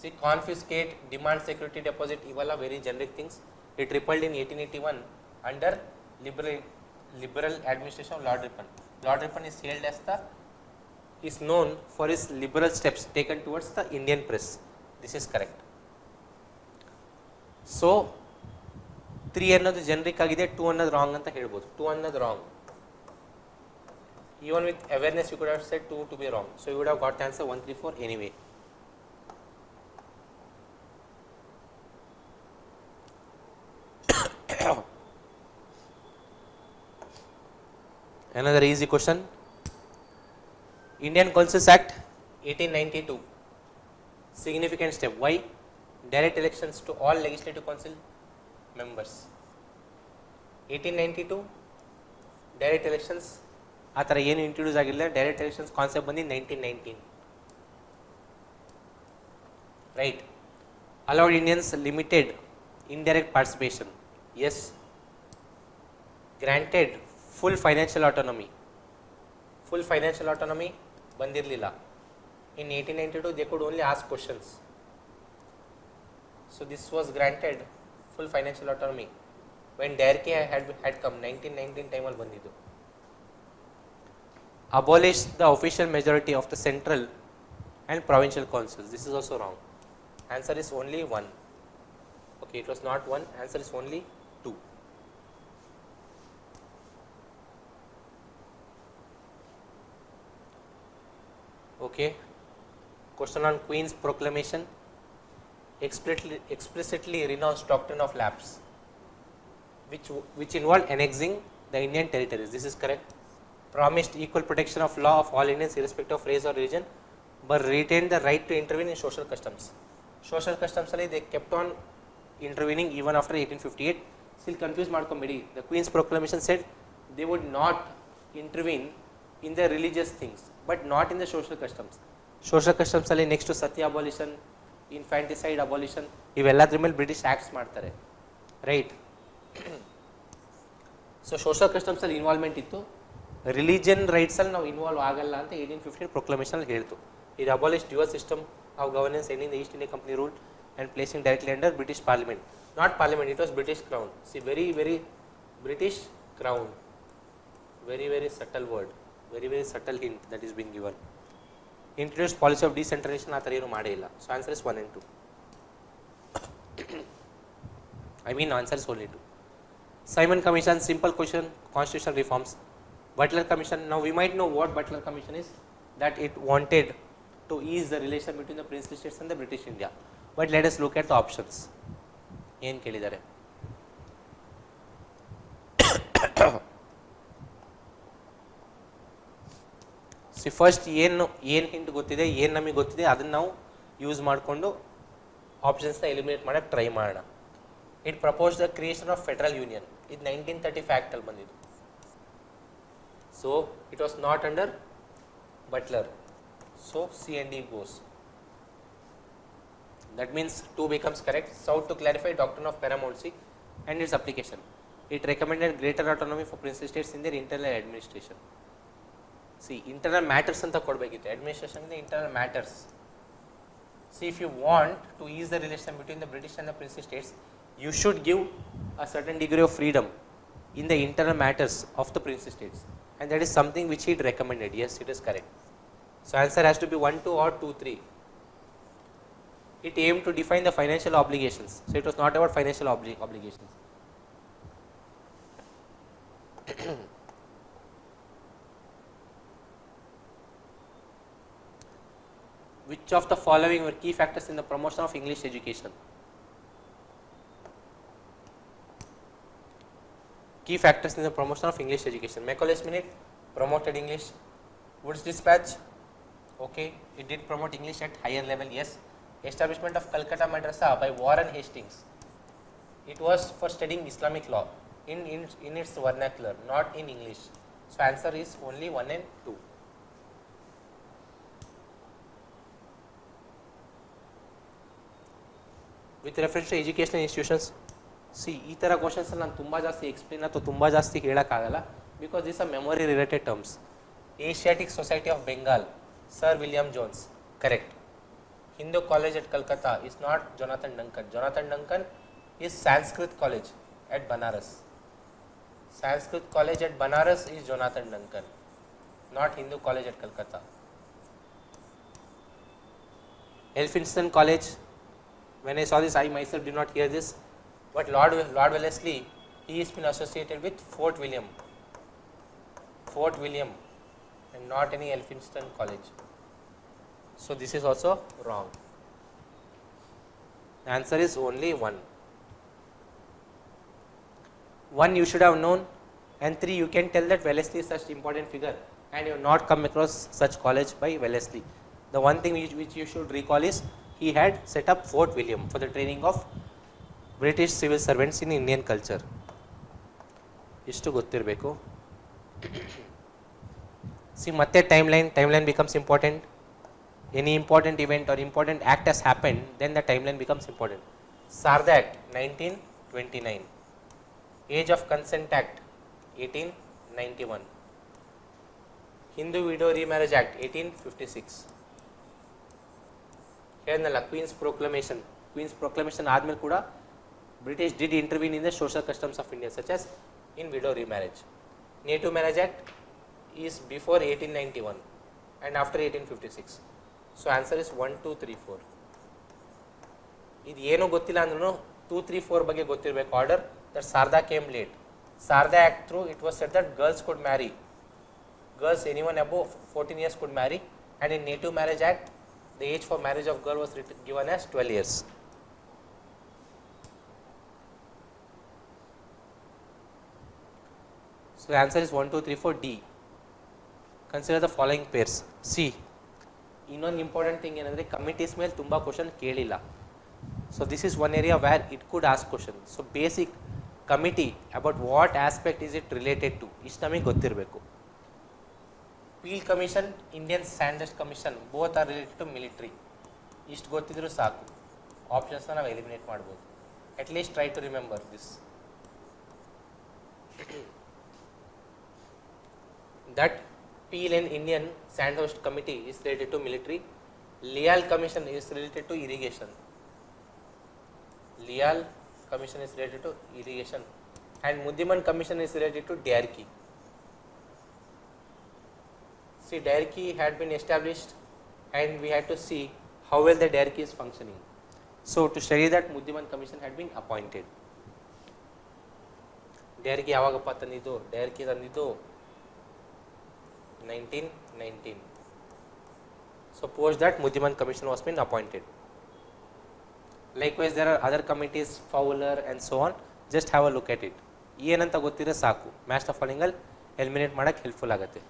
See, confiscate, demand security deposit, ivala very generic things. It repealed in 1881 under liberal administration of Lord Ripon. Lord Ripon is hailed as is known for his liberal steps taken towards the Indian press. This is correct. So 3 ಅನ್ನೋದು generic ಆಗಿದೆ, 2 ಅನ್ನೋದು wrong ಅಂತ ಹೇಳ್ಬೋದು. 2 ಅನ್ನೋದು wrong. Even with awareness you could have said 2 to be wrong. So you would have got the answer 1, 3, 4 anyway. Another easy question. Indian Councils Act 1892. Significant step. Why? Direct elections to all legislative council members. 1892 direct elections ಆ ಥರ ಏನು introduce ಆಗಿಲ್ಲ. Direct elections concept ಬಂದು 1919. Right. Allowed Indians limited indirect participation. Yes. Granted full financial autonomy. Full financial autonomy ಬಂದಿರಲಿಲ್ಲ. In 1892 they could only ask questions. So this was granted full financial autonomy when Derke had come 1919 time ಅಲ್ಲಿ ಬಂದಿದ್ದು. Abolish the official majority of the central and provincial councils. This is also wrong. Answer is only 1. Okay, it was not 1. Answer is only 2. Okay. Question on Queen's proclamation. Explicitly renounced doctrine of lapse, which involved annexing the Indian territories. This is correct. Promised equal protection of law of all Indians irrespective of race or religion, but retained the right to intervene in social customs. Social customs alli they kept on intervening even after 1858. Still confused ಮಾಡ್ಕೊಂಬೇಡಿ. The Queen's proclamation said they would not intervene in the religious things, but not in the social customs. Social customs alli next to ಸತಿ abolition, infanticide abolition, ಇವೆಲ್ಲದ್ರ ಮೇಲೆ British acts ಮಾಡ್ತಾರೆ, right. So social customs ಅಲ್ಲಿ involvement ಇತ್ತು, religion rights ಅಲ್ಲಿ ನಾವು involve ಆಗಲ್ಲ ಅಂತ 1815 proclamation ಅಲ್ಲಿ ಹೇಳ್ತು. ಇದು abolish dual system of governance ending the East India company rule and placing directly under British Parliament. Not Parliament, it was British Crown. See, very, very British Crown. Very, very subtle word. Very, very subtle hint that is being given. Introduced policy of decentralization ಆ ಥರ ಏನು ಮಾಡೇ ಇಲ್ಲ. So answer is 1 and 2. I mean answer is only 2. Simon Commission, simple question, constitutional reforms. Butler Commission, now we might know what Butler Commission is. That it wanted to ease the relation between the princely states and the British India. But let us look at the options. ಏನು ಕೇಳಿದ್ದಾರೆ? C first ಏನು hint ಗೊತ್ತಿದೆ, ಏನು ನಮಗೆ ಗೊತ್ತಿದೆ ಅದನ್ನು ನಾವು use ಮಾಡಿಕೊಂಡು ಆಪ್ಷನ್ಸ್ನ ಎಲಿಮಿನೇಟ್ ಮಾಡೋಕ್ಕೆ ಟ್ರೈ ಮಾಡೋಣ. It propose the creation of federal union. ಇದು 1935 ಆ್ಯಕ್ಟಲ್ಲಿ ಬಂದಿದ್ದು. So it was not under Butler. So C and D goes. That means 2 becomes correct. South to clarify doctrine of paramountcy and its application. It recommended greater autonomy for princely states in their internal administration. See, internal matters anta kodbekitte. Administration is internal matters. See, if you want to ease the relation between the British and the princely states, you should give a certain degree of freedom in the internal matters of the princely states, and that is something which he recommended. Yes, it is correct. So answer has to be 1, 2 or 2, 3. It aimed to define the financial obligations. So it was not about financial obligations. Which of the following were key factors in the promotion of English education? Key factors in the promotion of English education. Macaulay's Minute promoted English. Wood's Dispatch, okay, it did promote English at higher level, yes. Establishment of Calcutta Madrasa by Warren Hastings. It was for studying Islamic law in its vernacular, not in English. So answer is only 1 and 2. With reference to educational institutions, see, ಈ ಥರ questions ನಾನು ತುಂಬ ಜಾಸ್ತಿ explain ಅಥವಾ ತುಂಬ ಜಾಸ್ತಿ ಹೇಳೋಕ್ಕಾಗಲ್ಲ, because this are memory related terms. Asiatic Society of Bengal, Sir William Jones, correct. Hindu College at Calcutta is not Jonathan Duncan. Jonathan Duncan is Sanskrit College at Banaras. Sanskrit College at Banaras is Jonathan Duncan, not Hindu College at Calcutta. Elphinstone College, when I saw this, I myself did not hear this, but Lord Wellesley, he has been associated with Fort William and not any Elphinstone College. So this is also wrong. The answer is only 1. 1 you should have known, and 3 you can tell that Wellesley is such important figure and you have not come across such college by Wellesley. The one thing which you should recall is he had set up Fort William for the training of British civil servants in Indian culture. Ishtu gottirbeku. See, matte timeline becomes important. Any important event or important act has happened, then the timeline becomes important. Sarda Act 1929, Age of Consent Act 1891, Hindu Widow Remarriage Act 1856. Here Queen's Proclamation ಆದ್ಮೇಲೆ ಕೂಡ British did intervene in the social customs of India, such as in widow remarriage. Native Marriage Act is before 1891 and after 1856. So answer is 1, 2, 3, 4. ಇದು ಏನೋ ಗೊತ್ತಿಲ್ಲ ಅಂದ್ರೂ 2, 3, 4 ಬಗ್ಗೆ ಗೊತ್ತಿರಬೇಕು order. That Sarda came late. Sarda Act through it was said that girls could marry. Girls, anyone above 14 years could marry, and in Native Marriage Act, the age for marriage of girl was given as 12 years. So the answer is 1, 2, 3, 4 D. Consider the following pairs. C. ಇನ್ನೊಂದು important thing ಏನಂದರೆ committees ಮೇಲೆ ತುಂಬ question ಕೇಳಿಲ್ಲ. So this is one area where it could ask question. So basic committee about what aspect is it related to, ಇಷ್ಟು ನಮಗೆ ಗೊತ್ತಿರಬೇಕು. Peel commission, Indian standard commission, both are related to military. ಇಷ್ಟು ಗೊತ್ತಿದ್ರೂ ಸಾಕು, ಆಪ್ಷನ್ಸ್ನ ನಾವು eliminate ಮಾಡ್ಬೋದು. At least try to remember this. That Peel and Indian Sandhurst Committee is related to military. Lyall Commission is related to irrigation. Lyall Commission is related to irrigation, and Muddiman Commission is related to diarchy. See, diarchy had been established, and we had to see how well the diarchy is functioning. So to study that, Muddiman Commission had been appointed. Diarchy yavagappa tandidu? Diarchy tandidu 1919. So post that Muddiman Commission was been appointed. Likewise, there are other committees, Fowler and so on. Just have a look at it. ಏನಂತ ಗೊತ್ತಿದ್ರೆ ಸಾಕು, match the following ಅಲ್ಲಿ eliminate ಮಾಡೋಕ್ಕೆ helpful ಆಗುತ್ತೆ.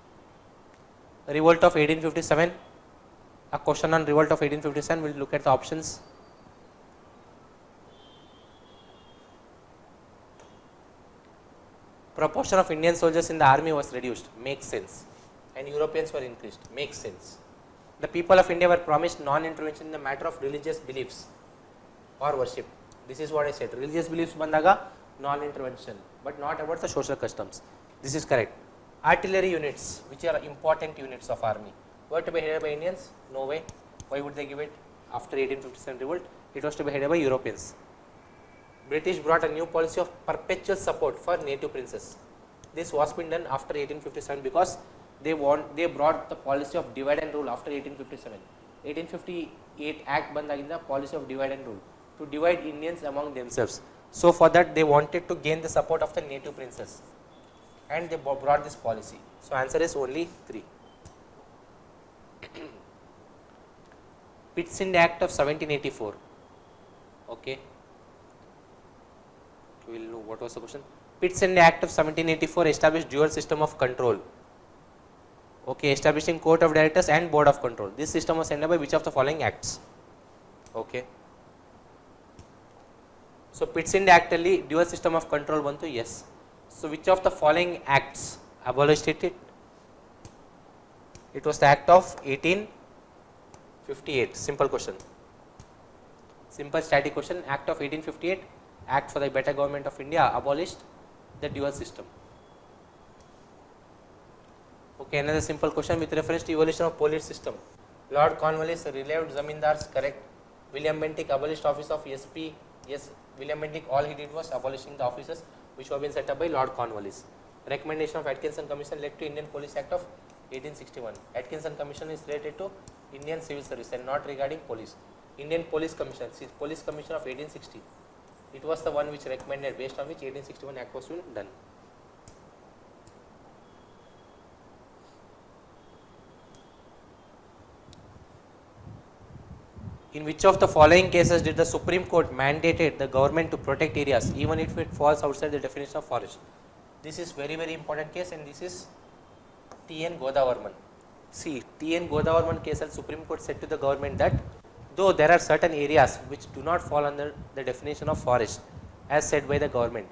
Revolt of 1857. A question on Revolt of 1857. We'll look at the options. Proportion of Indian soldiers in the army was reduced. Makes sense. And Europeans were increased. Makes sense. The people of India were promised non-intervention in the matter of religious beliefs or worship. This is what I said. Religious beliefs bandaga non-intervention, but not about the social customs. This is correct. Artillery units, which are important units of army, were to be headed by Indians? No way. Why would they give it after 1857 revolt? It was to be headed by Europeans. British brought a new policy of perpetual support for native princes. This was been done after 1857 because they brought the policy of divide and rule after 1857. 1858 Act bandaginda policy of divide and rule to divide Indians among themselves. So for that they wanted to gain the support of the native princes, and they brought this policy. So answer is only 3. Peasant Act of 1784. Okay. We will know what was the question. Peasant Act of 1784 established dual system of control. Okay, establishing court of directors and board of control. This system was ended by which of the following acts? Okay. So Peasant Act alli dual system of control bantu, yes. So which of the following acts abolished it? It was the Act of 1858. Simple question. Simple static question. Act of 1858, Act for the Better Government of India, abolished the dual system. Okay, another simple question with reference to evolution of police system. Lord Cornwallis relieved zamindars, correct. William Bentinck abolished office of SP. Yes, William Bentinck, all he did was abolishing the offices which have been set up by Lord Cornwallis. Recommendation of Atkinson Commission led to Indian Police Act of 1861. Atkinson Commission is related to Indian Civil Service and not regarding police. Indian Police Commission, see, Police Commission of 1860. It was the one which recommended, based on which 1861 Act was done. In which of the following cases did the Supreme Court mandated the government to protect areas even if it falls outside the definition of forest? This is very important case, and this is T.N. Godavarman. See, T.N. Godavarman case, and Supreme Court said to the government that though there are certain areas which do not fall under the definition of forest as said by the government,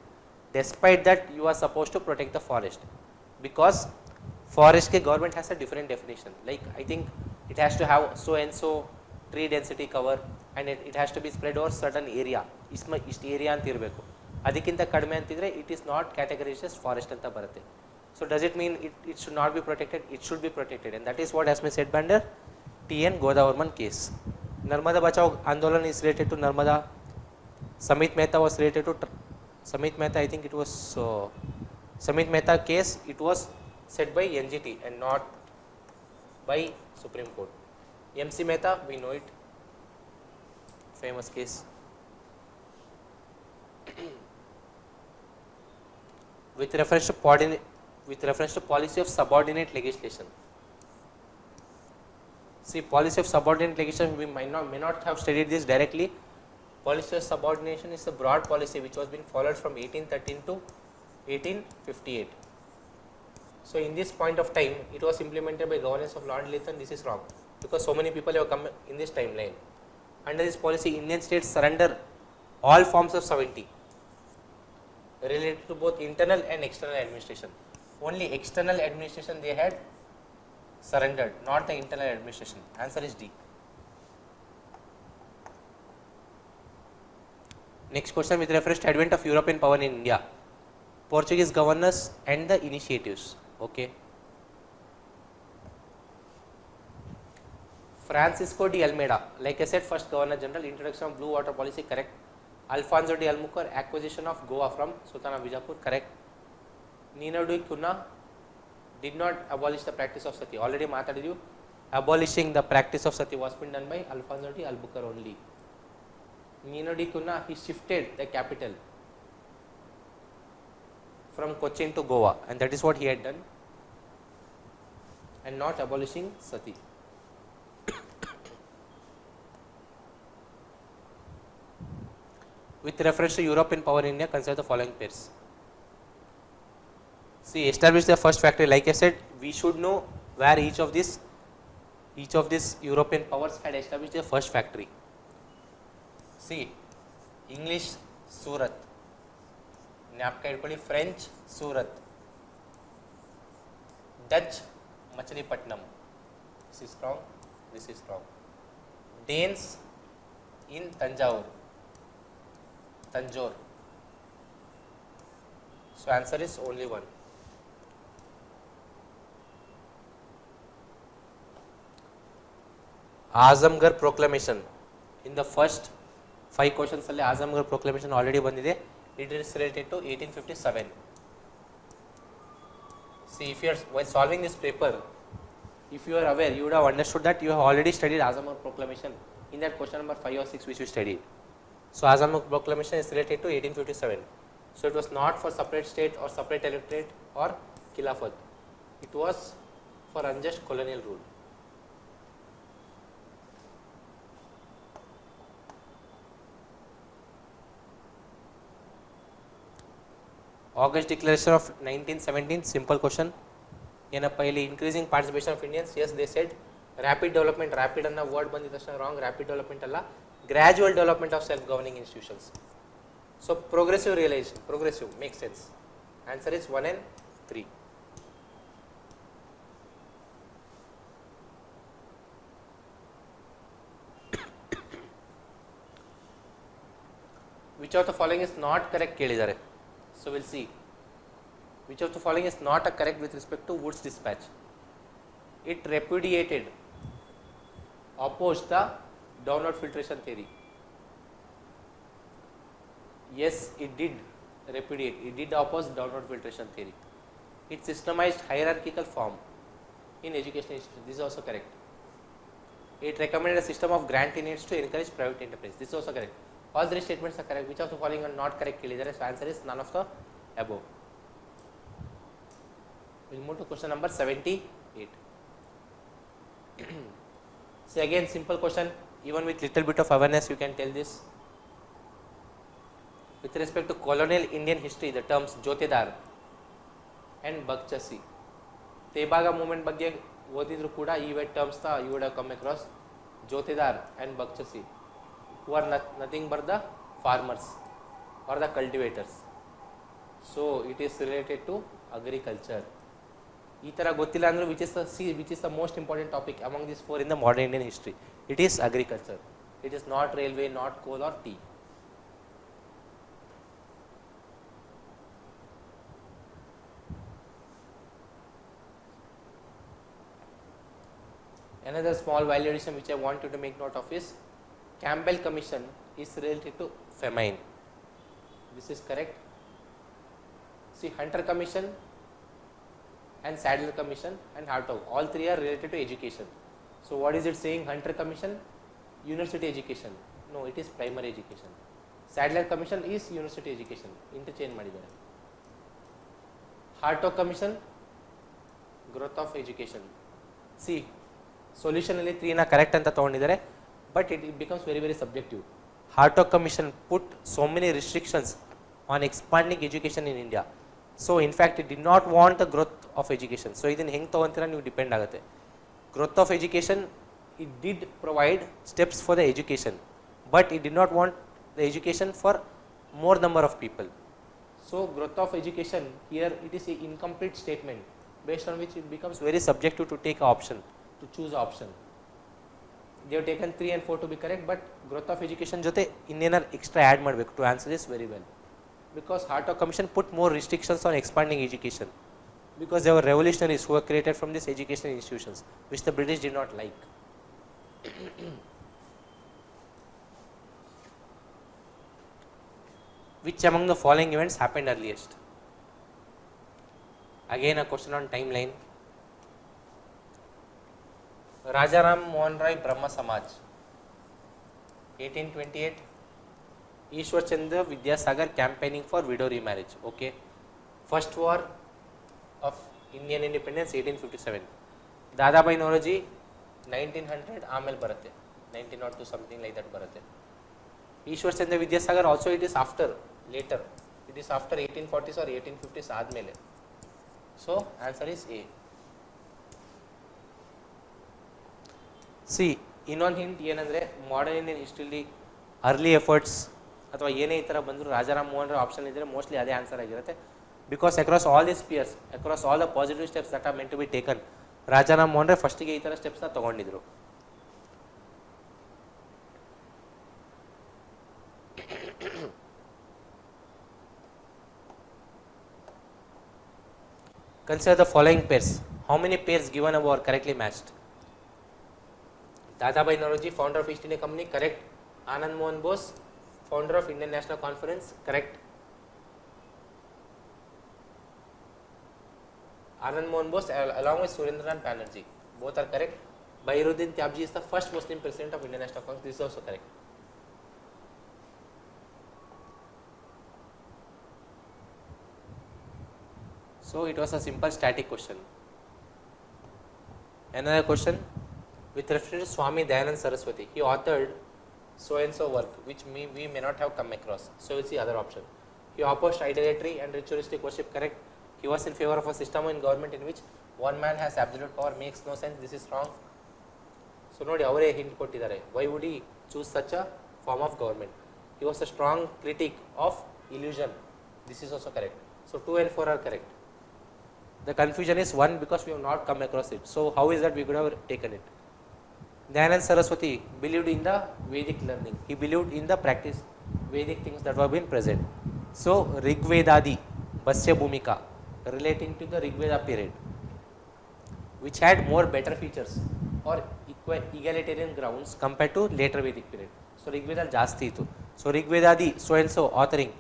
despite that you are supposed to protect the forest, because forest ke government has a different definition. Like I think it has to have so and so tree density cover, and it has to be spread over certain area. Ist area anta irbeku. Adikinta kadime antidre it is not categorized as forest anta barutte. So does it mean it should not be protected? It should be protected, and that is what has been said by under T.N. Godavarman case. Narmada Bachao Andolan is related to Narmada. Samit Mehta was related to Samit Mehta. I think it was Samit Mehta case. It was said by NGT and not by Supreme Court. MC Mehta, we know it, famous case. With reference to policy of subordinate legislation. See, policy of subordinate legislation, we may not have studied this directly. Policy of subordination is a broad policy which was being followed from 1813 to 1858. So in this point of time, it was implemented by governance of Lord Lytton. This is wrong, because so many people have come in this timeline. Under this policy, Indian states surrender all forms of sovereignty related to both internal and external administration. Only external administration they had surrendered, not the internal administration. Answer is D. Next question with reference to advent of European power in India, Portuguese governors and the initiatives. Okay. Francisco de Almeida, like I said, first Governor General, introduction of blue water policy, correct. Alfonso de Albuquerque, acquisition of Goa from Sultan of Bijapur, correct. Nino de Cunha did not abolish the practice of sati. Already maatadid you, abolishing the practice of sati was been done by Alfonso de Albuquerque only. Nino de Cunha, he shifted the capital from Cochin to Goa, and that is what he had done, and not abolishing sati. With reference to European power in India, consider the following pairs. See, establish the first factory. Like I said, we should know where each of these European powers had established their first factory. See, English Surat, French Surat, Dutch Machilipatnam. This is strong. This is strong. Danes in Tanjore. So answer is only one. Azamgarh Proclamation. In the first 5 questions, Azamgarh Proclamation already bandide. It is related to 1857. See, if you are while solving this paper, if you are aware, you would have understood that you have already studied Azamgarh Proclamation in that question number 5 or 6 which you studied. So Azamgarh Proclamation is related to 1857. So it was not for separate state or separate electorate or Khilafat. It was for unjust colonial rule. August Declaration of 1917, simple question. Increasing participation of Indians, yes, they said rapid development, rapid anna word bandita wrong, rapid development alla, gradual development of self-governing institutions. So progressive realization, progressive makes sense. Answer is 1 and 3. Which of the following is not correct? So we'll see. Which of the following is not a correct with respect to Wood's dispatch? It repudiated, opposed the downward filtration theory. Yes, it did repudiate. It did oppose downward filtration theory. It systemized hierarchical form in educational institutions. This is also correct. It recommended a system of grant in aids to encourage private enterprise. This is also correct. All 3 statements are correct. Which of the following are not correct? So answer is none of the above. We'll move to question number 78. See, again simple question. Even with little bit of awareness you can tell this. With respect to colonial Indian history, the terms Jotedar and Bakchasi, Tebaga movement ಬಗ್ಗೆ ಓದಿದ್ರು ಕೂಡ ಈ terms you would have come across. Jotedar and Bakchasi, who are nothing but the farmers or the cultivators. So it is related to agriculture. ಈ ತರ ಗೊತ್ತಿಲ್ಲ ಅಂದ್ರೆ which is the most important topic among these 4 in the modern Indian history. It is agriculture. It is not railway, not coal or tea. Another small value addition which I want you to make note of is Campbell Commission is related to famine. This is correct. See, Hunter Commission and Sadler Commission and Hartog, all 3 are related to education. So what is it saying? Hunter Commission, university education. No, it is primary education. Sadler Commission is university education. Interchange ಮಾಡಿದ್ದಾರೆ. Hartog Commission, growth of education. See, solution ಅಲ್ಲಿ 3 ನ correct ಅಂತ ತಗೊಂಡಿದ್ದಾರೆ, but it becomes very subjective. Hartog Commission put so many restrictions on expanding education in India. So in fact it did not want the growth of education. So ಇದನ್ನ ಹೆಂಗೆ ತಗೊಂತೀರಾ ನೀವು depend ಆಗುತ್ತೆ. Growth of education, it did provide steps for the education, but it did not want the education for more number of people. So growth of education here, it is an incomplete statement based on which it becomes very subjective to take an option, to choose an option. They have taken 3 and 4 to be correct, but growth of education jote innenar extra add ಮಾಡಬೇಕು to answer this very well. Because Hartog Commission put more restrictions on expanding education, because they were revolutionaries who were created from these educational institutions, which the British did not like. Which among the following events happened earliest? Again a question on timeline. Rajaram Mohan Roy Brahma Samaj, 1828. Ishwar Chandra Vidyasagar campaigning for widow remarriage. Okay. First war of Indian independence 1857. Dadabhai Naoroji 1900 ಆಮೇಲೆ ಬರುತ್ತೆ, 1902 something like that ಬರುತ್ತೆ. Ishwar Chandra Vidyasagar also it is after, later, it is after 1840s or 1850s ಆದ್ಮೇಲೆ. So answer is A. C ಇನ್ನೊಂದು hint ಏನಂದರೆ modern Indian ಹಿಸ್ಟ್ರಿಲಿ early efforts ಅಥವಾ ಏನೇ ಈ ಥರ ಬಂದರೂ ರಾಜಾರಾಮ್ ಮೋಹನ್ ರಾವ್ ಆಪ್ಷನ್ ಇದ್ದರೆ ಮೋಸ್ಟ್ಲಿ ಅದೇ ಆನ್ಸರ್ ಆಗಿರುತ್ತೆ. Because across all this pairs, across all the positive steps that are meant to be taken, Rajaram Mohan Rao ಫಸ್ಟಿಗೆ ಈ ಥರ ಸ್ಟೆಪ್ಸ್ನ ತೊಗೊಂಡಿದ್ರು. Consider the following pairs. How many pairs given above are correctly matched? Dadabhai Naoroji, founder of East India Company, correct. Anand Mohan Bose, founder of Indian National Conference, correct. Anand Mohan Bose along with Surendranath Banerjee, both are correct. Bahiruddin Tyabji is the first Muslim president of Indian National Congress, this is also correct. So it was a simple static question. Another question, with reference to Swami Dayanand Saraswati, he authored so and so work which we may not have come across. So it's the other option. He opposed idolatry and ritualistic worship, correct. He was in favor of a system in government in which one man has absolute power, makes no sense, this is wrong. So ನೋಡಿ ಅವರೇ hint ಕೊಟ್ಟಿದ್ದಾರೆ. Why would he choose such a form of government? He was a strong critic of illusion, this is also correct. So 2 and 4 are correct. The confusion is 1 because we have not come across it. So how is that we could have taken it? Dayanand Saraswati believed in the Vedic learning. He believed in the practice Vedic things that were been present. So Rigvedadi, Basya Bhumika, relating to the Rigveda period, which had more better features or egalitarian grounds compared to later Vedic period. So Rigveda ಜಾಸ್ತಿ ಇತ್ತು. So Rigvedadi so and so authoring,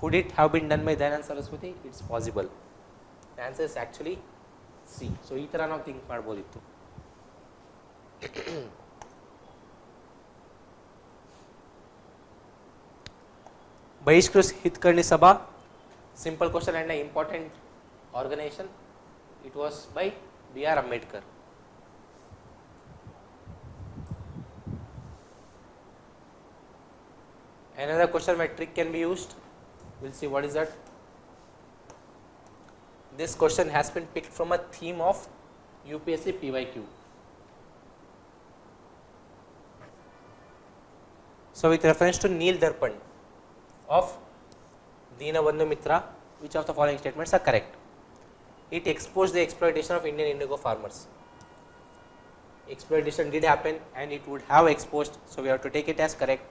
could it have been done by Dayanand Saraswati? It's possible. The answer is actually C. So ಈ ಥರ ನಾವು think ಮಾಡ್ಬೋದಿತ್ತು. ಬಹಿಷ್ಕೃತ ಹಿತಕರ್ಣಿ ಸಭಾ, simple question and an important organization. It was by B.R. Ambedkar. Another question where trick can be used. We'll see what is that. This question has been picked from a theme of UPSC PYQ. So with reference to Neel Darpan of Dinabandhu Mitra, which of the following statements are correct? It exposed the exploitation of Indian indigo farmers. Exploitation did happen and it would have exposed, so we have to take it as correct.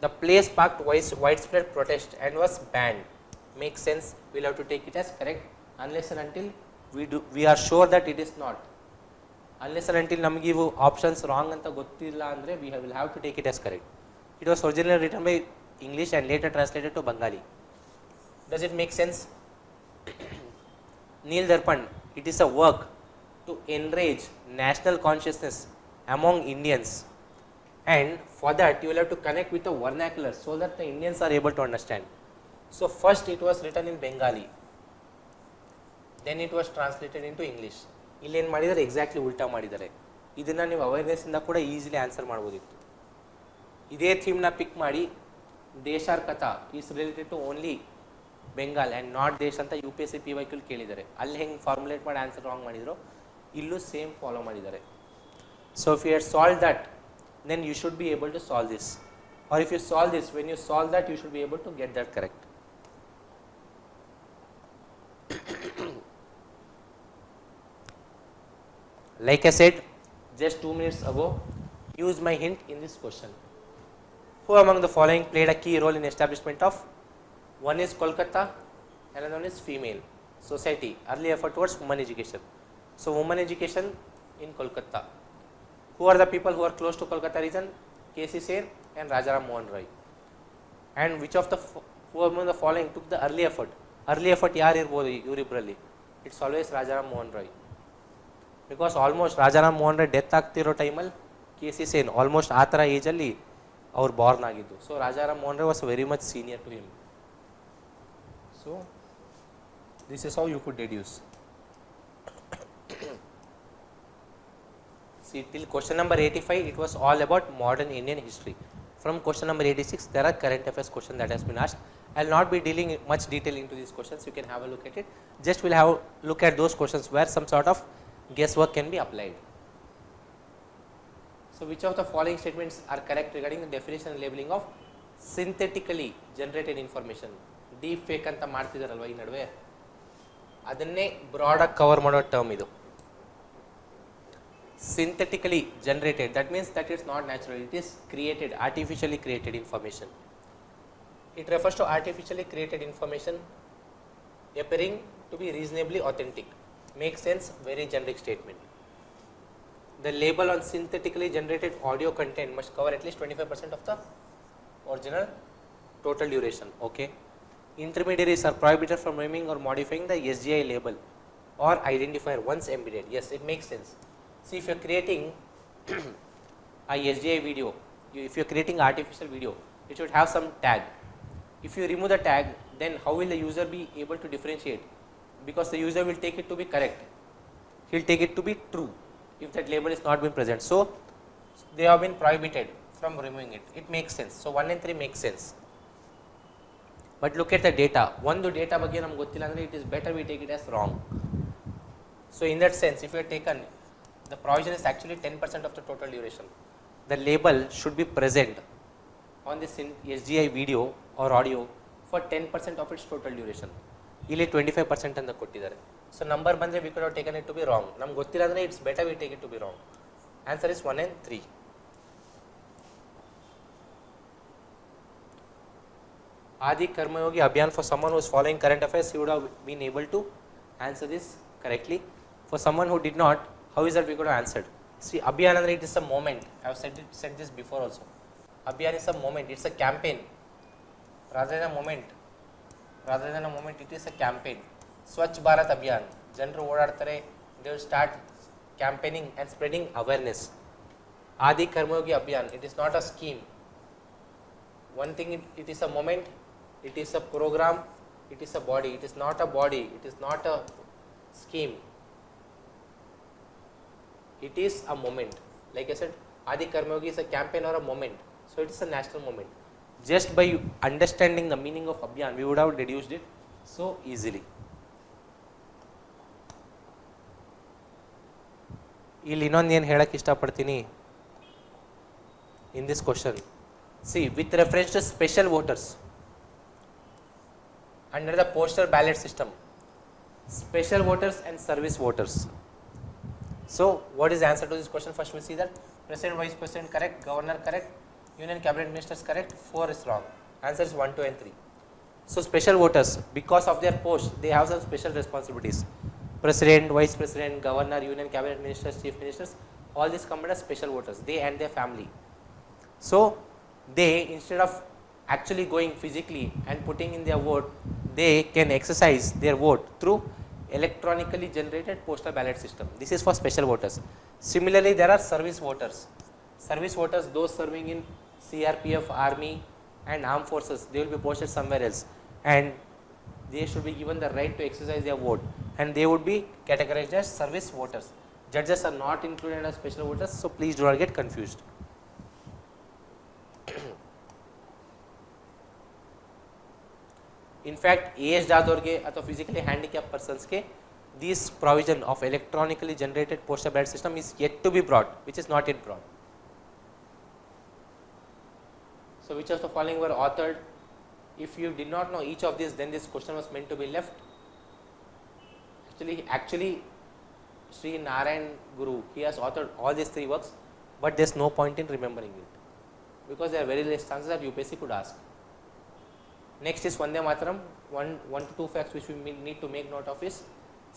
The place sparked widespread protest and was banned. Makes sense, we'll have to take it as correct unless and until we are sure that it is not. Unless and until ನಮಗೆ ಇವು options wrong ಅಂತ ಗೊತ್ತಿಲ್ಲ ಅಂದರೆ we will have to take it as correct. It was originally written by English and later translated to Bengali. Does it make sense? Neel Darpan, it is a work to enrage national consciousness among Indians, and for that you will have to connect with the vernacular so that the Indians are able to understand. So first it was written in Bengali, then it was translated into English. ಇಲ್ಲಿ ಏನು ಮಾಡಿದ್ದಾರೆ, exactly ಉಲ್ಟಾ ಮಾಡಿದ್ದಾರೆ. ಇದನ್ನು ನೀವು ಅವೇರ್ನೆಸ್ಸಿಂದ ಕೂಡ easily answer ಮಾಡ್ಬೋದಿತ್ತು. ಇದೇ ಥೀಮ್ನ ಪಿಕ್ ಮಾಡಿ Desher Katha is related to only Bengal and not desh ಅಂತ UPSC PYQ ಕೇಳಿದ್ದಾರೆ. ಅಲ್ಲಿ ಹೆಂಗೆ ಫಾರ್ಮುಲೇಟ್ ಮಾಡಿ ಆನ್ಸರ್ ರಾಂಗ್ ಮಾಡಿದ್ರು, ಇಲ್ಲೂ ಸೇಮ್ ಫಾಲೋ ಮಾಡಿದ್ದಾರೆ. So if you had solve that, then you should be able to solve this, or if you solve this, when you solve that you should be able to get that correct. Like I said just 2 minutes ago, use my hint in this question. Who among the following played a key role in establishment of, one is Kolkata and another one is female society, early effort towards women education. So women education in Kolkata. Who are the people who are close to Kolkata region? K.C. Sen and Rajaram Mohan Roy. And which of the who among the following took the early effort? Early effort ಯಾರು ಇರ್ಬೋದು ಇವರಿಬ್ಬರಲ್ಲಿ? It's always Rajaram Mohan Roy. Because almost Rajaram Mohan Roy death ಆಗ್ತಿರೋ ಟೈಮಲ್ಲಿ K.C. Sen almost ಆ ಥರ ಏಜಲ್ಲಿ ಅವ್ರು Born ಆಗಿದ್ದು. So Rajaram Mohan Roy was very much senior to him. So this is how you could deduce. See, till question number 85 it was all about modern Indian history. From question number 86 there are current affairs question that has been asked. I will not be dealing much detail into these questions, you can have a look at it. Just we'll have a look at those questions where some sort of guesswork can be applied. So which of the following statements are correct regarding the definition and labeling of synthetically generated information? Deep fake ಅಂತ ಮಾಡ್ತಿದಾರಲ್ವಾ ಈ ನಡುವೆ, ಅದನ್ನೇ broad ಆಗಿ cover ಮಾಡೋ term ಇದು. Synthetically generated, that means that it's not natural, it is created, artificially created information. It refers to artificially created information appearing to be reasonably authentic. Makes sense, very generic statement. The label on synthetically generated audio content must cover at least 25% of the original total duration. Okay. Intermediaries are prohibited from naming or modifying the SGI label or identifier once embedded. Yes, it makes sense. See, if you are creating a SGI video, if you are creating artificial video, it should have some tag. If you remove the tag, then how will the user be able to differentiate? Because the user will take it to be correct, he will take it to be true if that label is not been present. So they have been prohibited from removing it. It makes sense. So 1 and 3 makes sense. But look at the data. One data ಬಗ್ಗೆ ನಮಗೆ ಗೊತ್ತಿಲ್ಲ ಅಂದ್ರೆ it is better we take it as wrong. So in that sense, if you have taken the provision is actually 10% of the total duration, the label should be present on this SGI video or audio for 10% of its total duration. ಇಲ್ಲಿ 25% ಅಂತ ಕೊಟ್ಟಿದ್ದಾರೆ. So number ಬಂದ್ರೆ we could have taken it to be wrong. ನಮ್ಗೆ ಗೊತ್ತಿಲ್ಲ ಅಂದ್ರೆ it's better we take it to be wrong. Answer is 1 and 3. Adi Karmayogi Abhiyan, for someone who is following current affairs, he would have been able to answer this correctly. For someone who did not, how is that we could have answered? See, Abhiyan andre it is a moment. I have said this before also. Abhiyan is a moment. It's a campaign. Rather than a moment, it is a campaign. Swachh Bharat Abhiyan. Janru ಓಡಾಡ್ತಾರೆ, they will start campaigning and spreading awareness. Adi Karmayogi Abhiyan, it is not a scheme. One thing, it is a moment, it is a program, it is a body. It is not a body, it is not a scheme. It is a moment. Like I said, Adi Karmayogi is a campaign or a moment. So it is a national moment. Just by understanding the meaning of Abhiyan, we would have deduced it so easily. ಇಲ್ಲಿ ಇನ್ನೊಂದು ಏನು ಹೇಳಕ್ಕೆ ಇಷ್ಟಪಡ್ತೀನಿ in this question. See, with reference to special voters under the postal ballot system, special voters and service voters. So what is the answer to this question? First we see that President, Vice President correct, Governor correct, Union Cabinet Ministers correct, 4 is wrong. Answer is 1, 2 and 3. So special voters, because of their post, they have some special responsibilities. President, Vice President, Governor, Union Cabinet Ministers, Chief Ministers, all these come under special voters, they and their family. So they, instead of actually going physically and putting in their vote, they can exercise their vote through electronically generated postal ballot system. This is for special voters. Similarly, there are service voters. Service voters, those serving in CRPF, Army and Armed Forces, they will be posted somewhere else and they should be given the right to exercise their vote and they would be categorized as service voters. Judges are not included as special voters, so please do not get confused. In fact, aged ಆದವರಿಗೆ ಅಥವಾ physically handicapped persons ಗೆ this provision of electronically generated postal ballot system is yet to be brought, which is not yet brought. So which of the following were authored? If you did not know each of these, then this question was meant to be left. Actually Sri Narayan Guru, he has authored all these 3 works, but there is no point in remembering it because there are very less chances that UPSC could ask. Next is Vande Mataram. 1 to 2 facts which we need to make note of is,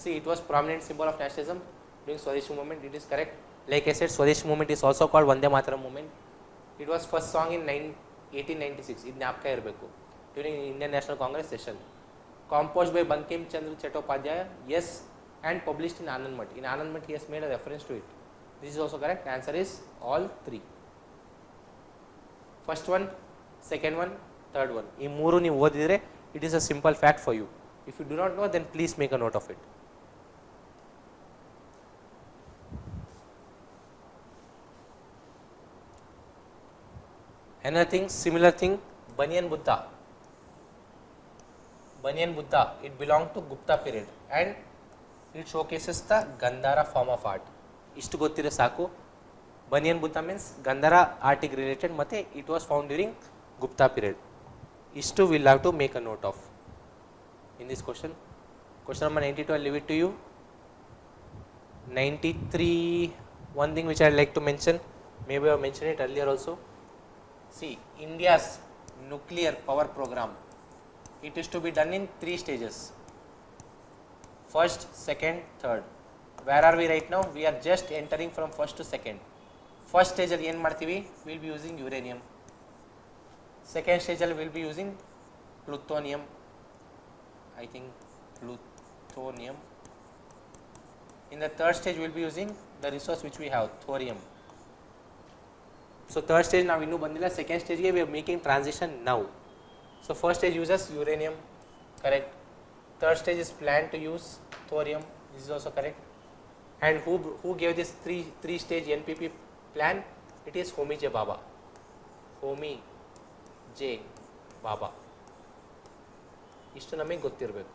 see, it was prominent symbol of nationalism during Swadeshi movement. It is correct. Like I said, Swadeshi movement is also called Vande Mataram movement. It was first song in 1896. ಇದು ಜ್ಞಾಪಕ ಇರಬೇಕು. During Indian National Congress session. Composed by Bankim Chandra Chattopadhyaya, yes, and published in Anand Math. In Anand Math, he has made a reference to it. This is also correct. The answer is all 3. First one, second one, third one. ಈ ಮೂರು ನೀವು ಓದಿದ್ರೆ it is a simple fact for you. If you do not know, then please make a note of it. Another thing, similar thing, Banyan Buddha. Banyan Buddha, it belonged to Gupta period and It showcases the Gandhara form of art. ಇಷ್ಟು ಗೊತ್ತಿರೋ ಸಾಕು. Bamiyan Buddha means Gandhara ಆರ್ಟಿಗೆ related ಮತ್ತು it was found during Gupta period. ಇಷ್ಟು will have to make a note of in this question. Question number 92, I'll leave it to you. 93, one thing which I'd like to mention, maybe I mentioned it earlier also. See, India's nuclear power program, it is to be done in 3 stages. First, second, third. Where are we right now? We are just entering from first to second. First stage alli ಏನು ಮಾಡ್ತೀವಿ? We'll be using uranium. Second stage alli we'll be using plutonium. I think plutonium. In the third stage we will be using the resource which we have, thorium. So third stage now innu bandilla, second stage we are making transition now. So first stage uses uranium, correct. Third stage is planned to use thorium, this is also correct. And who gave this three stage NPP plan? It is Homi J Bhabha. Homi J Bhabha. ಇಷ್ಟು ನಮಗೆ ಗೊತ್ತಿರಬೇಕು.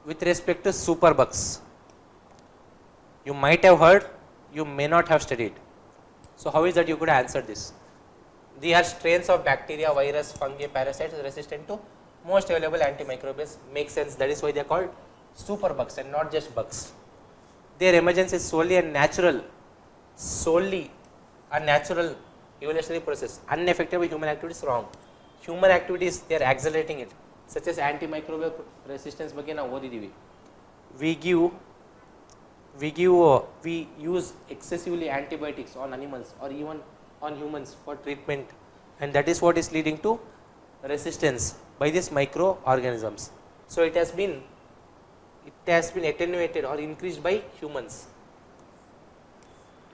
With respect to superbugs, you might have heard, you may not have studied. So how is that you could answer this? They are strains of bacteria, virus, fungi, parasites resistant to most available antimicrobials. Makes sense. That is why they are called superbugs and not just bugs. Their emergence is solely a natural evolutionary process, unaffected by human activities. Wrong. Human activities, they are accelerating it, such as antimicrobial resistance ಬಗ್ಗೆ ನಾವು ಓದಿದ್ದೀವಿ. We use excessively antibiotics on animals or even on humans for treatment, and that is what is leading to resistance by these microorganisms. So it has been attenuated or increased by humans,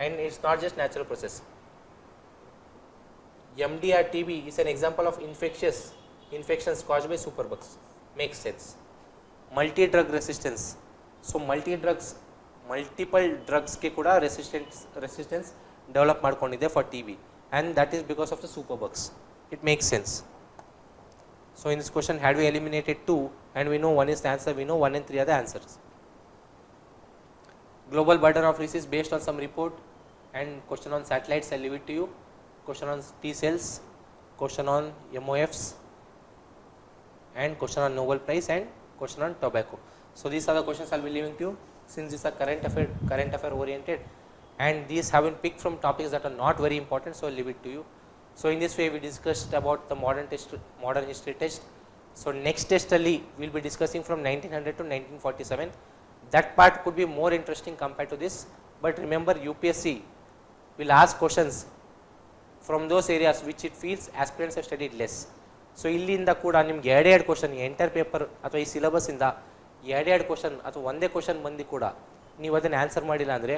and it's not just natural process. MDR TB is an example of infections caused by superbugs. Makes sense. Multi-drug resistance. So multiple drugs ke kuda resistance develop ಮಾಡ್ಕೊಂಡಿದೆ for TB, and that is because of the superbugs. It makes sense. So in this question, had we eliminated 2 and we know 1 is the answer, we know 1 and 3 are the answers. Global burden of disease based on some report, and question on satellites, I'll leave it to you. Question on T cells, question on MOFs, and question on Nobel Prize, and question on tobacco. So these are the questions I'll be leaving to you, since these are current affair oriented, and these have been picked from topics that are not very important, so I'll leave it to you. So in this way we discussed about the modern history test. So next test we will be discussing from 1900 to 1947. That part could be more interesting compared to this, but remember UPSC will ask questions from those areas which it feels aspirants have studied less. So ಇಲ್ಲಿಂದ ಕೂಡ ನಿಮ್ಗೆ ಎರಡೆರಡು question enter paper ಅಥವಾ ಈ syllabus ಇಂದ ಎರಡೆರಡು question ಅಥವಾ ಒಂದೇ ಕ್ವಶನ್ ಬಂದು ಕೂಡ ನೀವು ಅದನ್ನು ಆನ್ಸರ್ ಮಾಡಿಲ್ಲ ಅಂದರೆ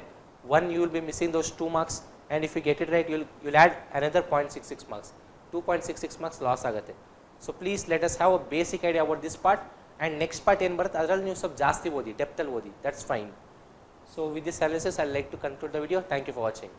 you will be missing those 2 marks, and if you get it right you'll add another 0.66 marks. 2.66 marks loss ಆಗುತ್ತೆ. So please let us have a basic idea about this part, and next part ಏನು ಬರುತ್ತೆ ಅದರಲ್ಲಿ ನೀವು ಸ್ವಲ್ಪ ಜಾಸ್ತಿ ಓದಿ, ಡೆಪ್ತಲ್ಲಿ ಓದಿ, that's fine. So with this analysis I'd like to conclude the video. Thank you for watching.